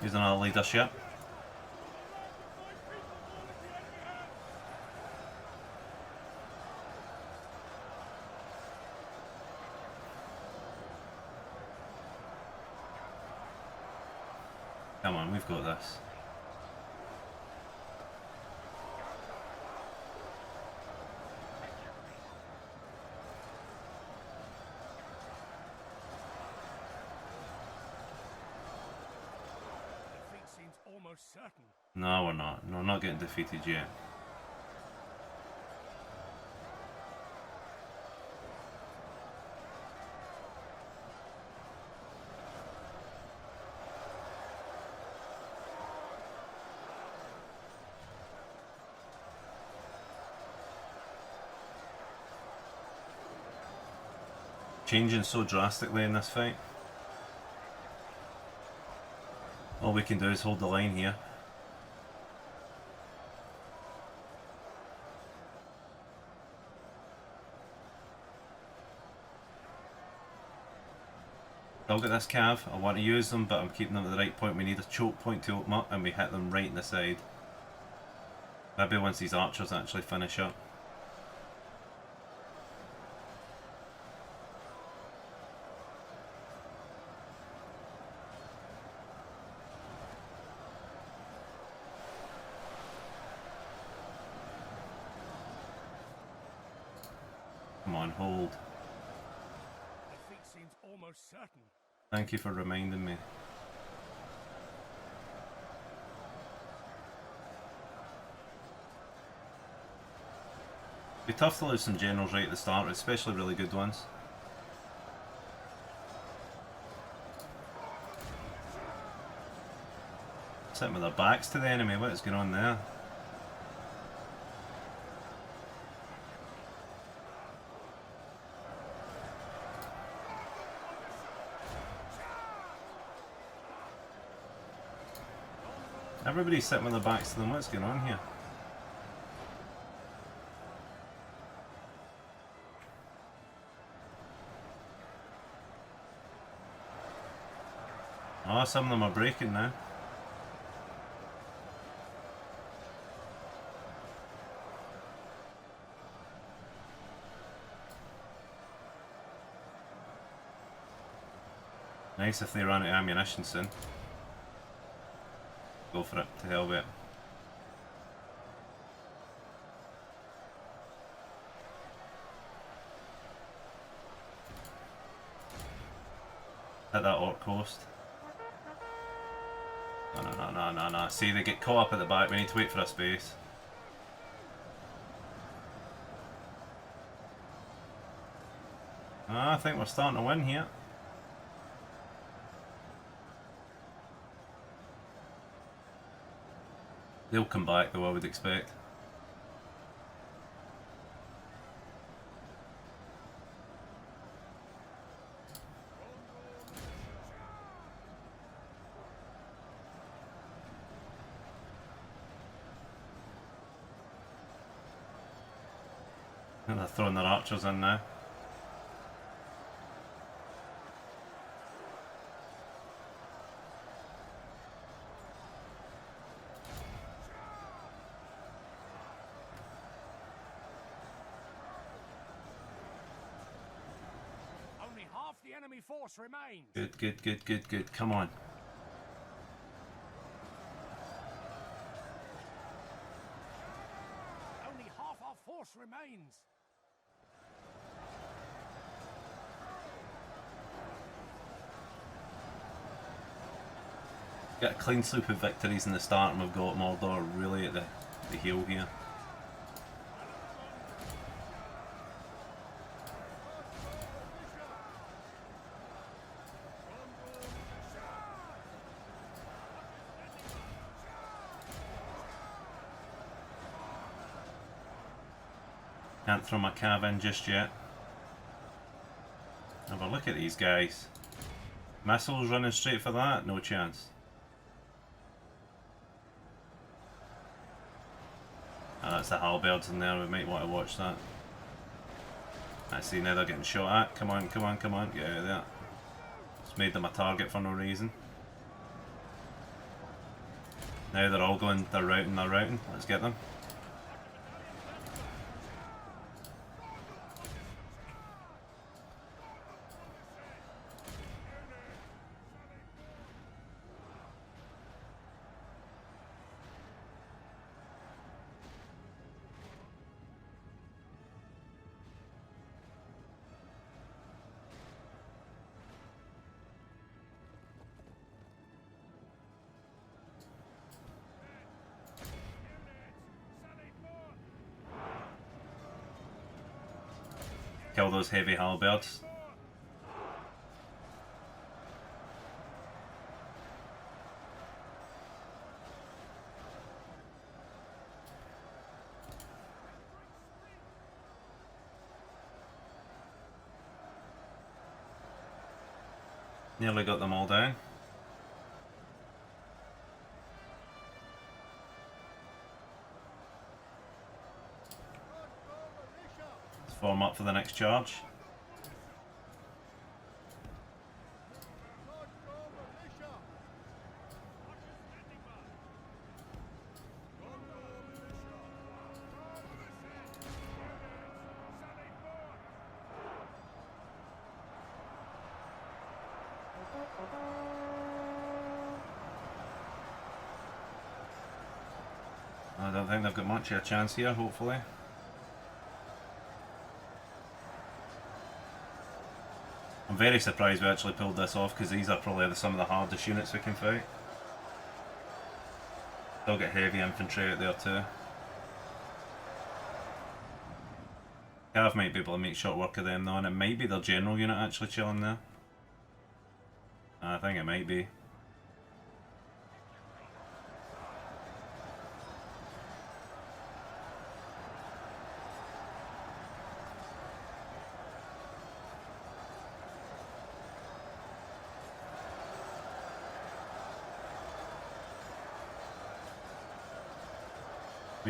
Using our leadership. Come on, we've got this. Defeat seems almost certain. No, we're not. No, we're not getting defeated yet. Changing so drastically in this fight. All we can do is hold the line here. I'll get this cav, I want to use them, but I'm keeping them at the right point. We need a choke point to open up and we hit them right in the side. Maybe once these archers actually finish up. Come on, hold. Defeat seems almost certain. Thank you for reminding me. It'd be tough to lose some generals right at the start, especially really good ones. Sitting with their backs to the enemy, what is going on there? Everybody's sitting with their backs to them. What's going on here? Oh, some of them are breaking now. Nice if they run out of ammunition soon. Go for it, to hell with it. Hit that orc coast. No. See, they get caught up at the back. We need to wait for a space. I think we're starting to win here. They'll come back though, I would expect. And they're throwing their archers in now. Only half the enemy force remains. Good. Come on. Only half our force remains. Got a clean sweep of victories in the start, and we've got Mordor really at the heel here. Can't throw my cav in just yet. Have a look at these guys. Missiles running straight for that? No chance. Oh, that's the halberds in there. We might want to watch that. I see now they're getting shot at. Come on. Get out of there. Just made them a target for no reason. Now they're all going, they're routing. Let's get them. Kill those heavy halberds. Nearly got them all down. Let's form up for the next charge. I don't think they've got much of a chance here, hopefully. I'm very surprised we actually pulled this off, because these are probably some of the hardest units we can fight. They'll get heavy infantry out there too. Cav might be able to make short work of them though, and it might be their general unit actually chilling there. I think it might be.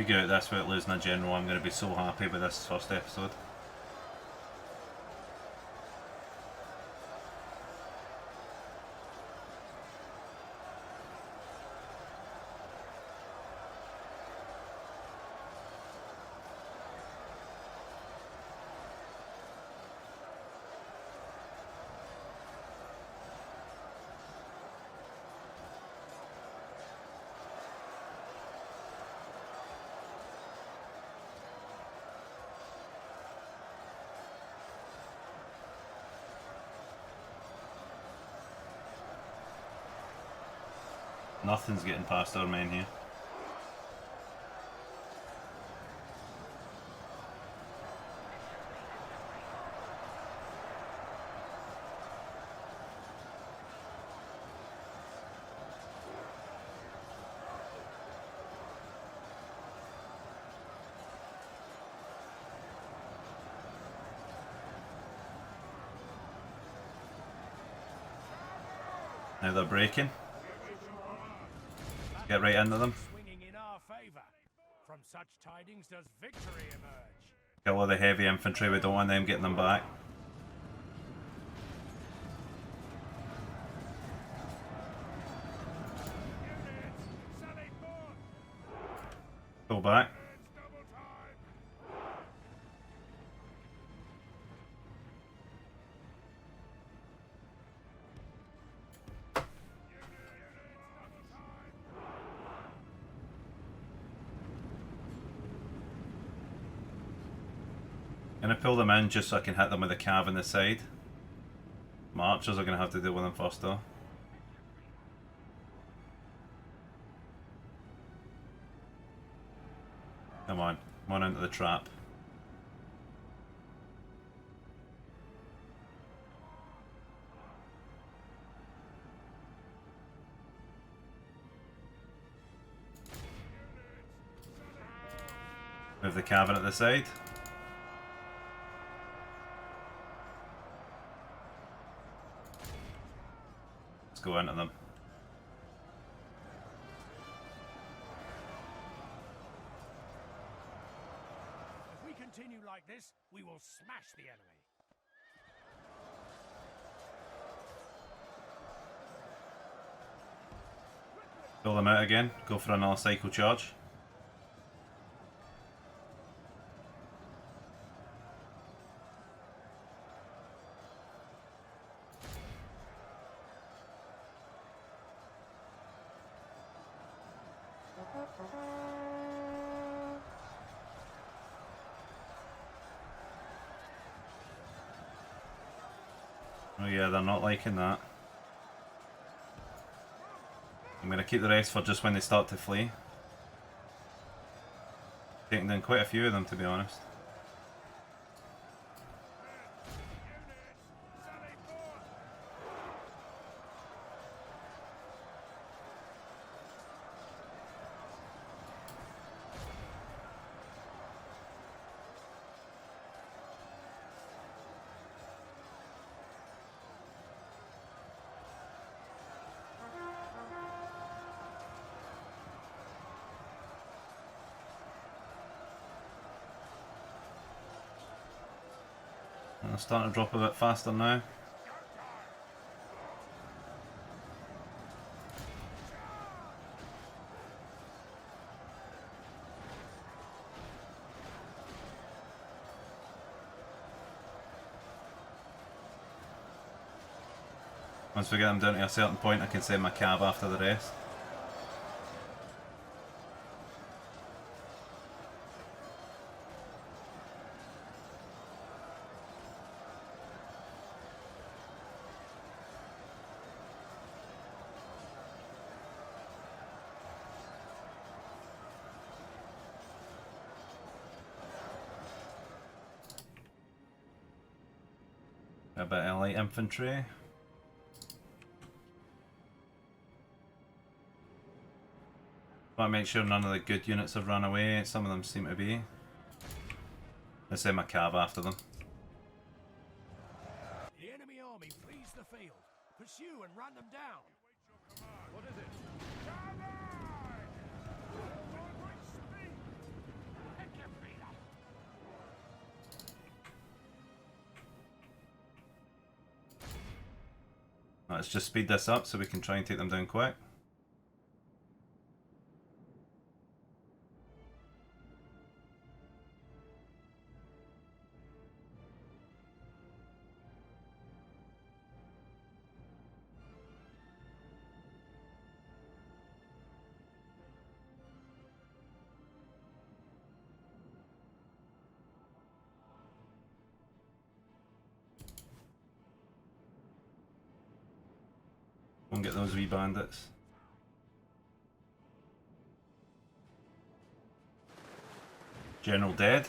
We get out this without losing a general, I'm going to be so happy with this first episode. Nothing's getting past our men here. Now they're breaking. Get right into them. Swinging in our favor. From such tidings does victory emerge. Kill all the heavy infantry, we don't want them getting them back. Pull back. Gonna pull them in just so I can hit them with a cav in the side. My archers are gonna have to deal with them first though. Come on into the trap. Move the cav in at the side. Go into them. If we continue like this, we will smash the enemy. Pull them out again. Go for another cycle charge. Oh yeah, they're not liking that. I'm going to keep the rest for just when they start to flee. Taking down quite a few of them, to be honest. I'm starting to drop a bit faster now. Once we get them down to a certain point, I can send my cav after the rest. A bit of light infantry. Want to make sure none of the good units have run away. Some of them seem to be. Let's send my cav after them. The enemy army flees the field. Pursue and run them down. What is it? Let's just speed this up so we can try and take them down quick. Go and get those wee bandits. General dead.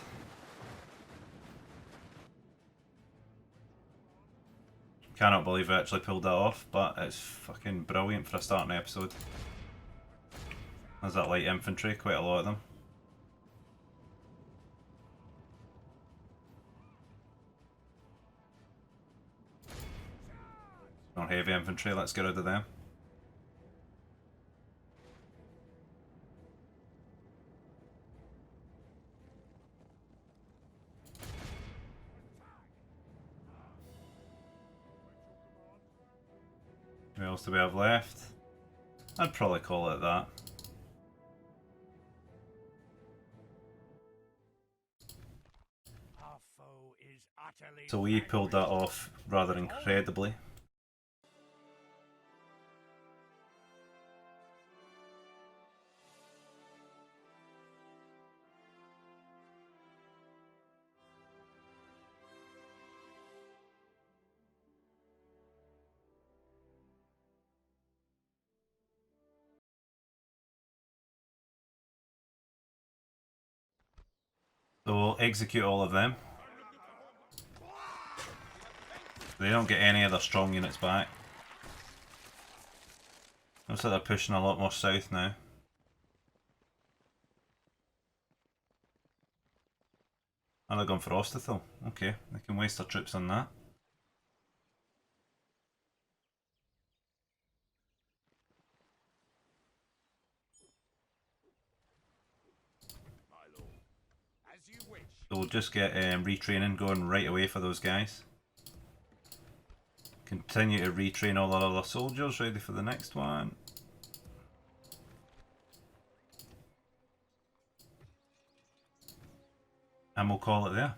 Cannot believe I actually pulled that off, but it's fucking brilliant for a starting episode. There's that light infantry, quite a lot of them. More heavy infantry, let's get rid of them. What else do we have left? I'd probably call it that. Our foe is utterly So we pulled that off rather incredibly. So we'll execute all of them. They don't get any of their strong units back. Looks like they're pushing a lot more south now. And they're going for Ostithil. Okay, they can waste their troops on that. So we'll just get retraining going right away for those guys. Continue to retrain all our other soldiers, ready for the next one. And we'll call it there.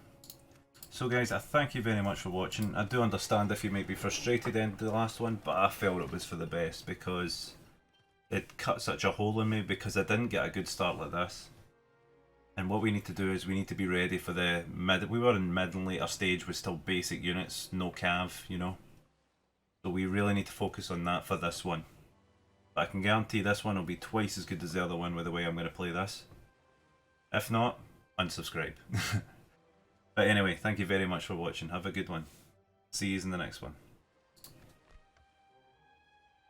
So guys, I thank you very much for watching. I do understand if you might be frustrated in the last one, but I felt it was for the best because it cut such a hole in me because I didn't get a good start like this. And what we need to do is we need to be ready for the mid. We were in mid and later stage with still basic units, no cav, you know. So we really need to focus on that for this one. But I can guarantee this one will be twice as good as the other one with the way I'm going to play this. If not, unsubscribe. But anyway, thank you very much for watching. Have a good one. See you in the next one.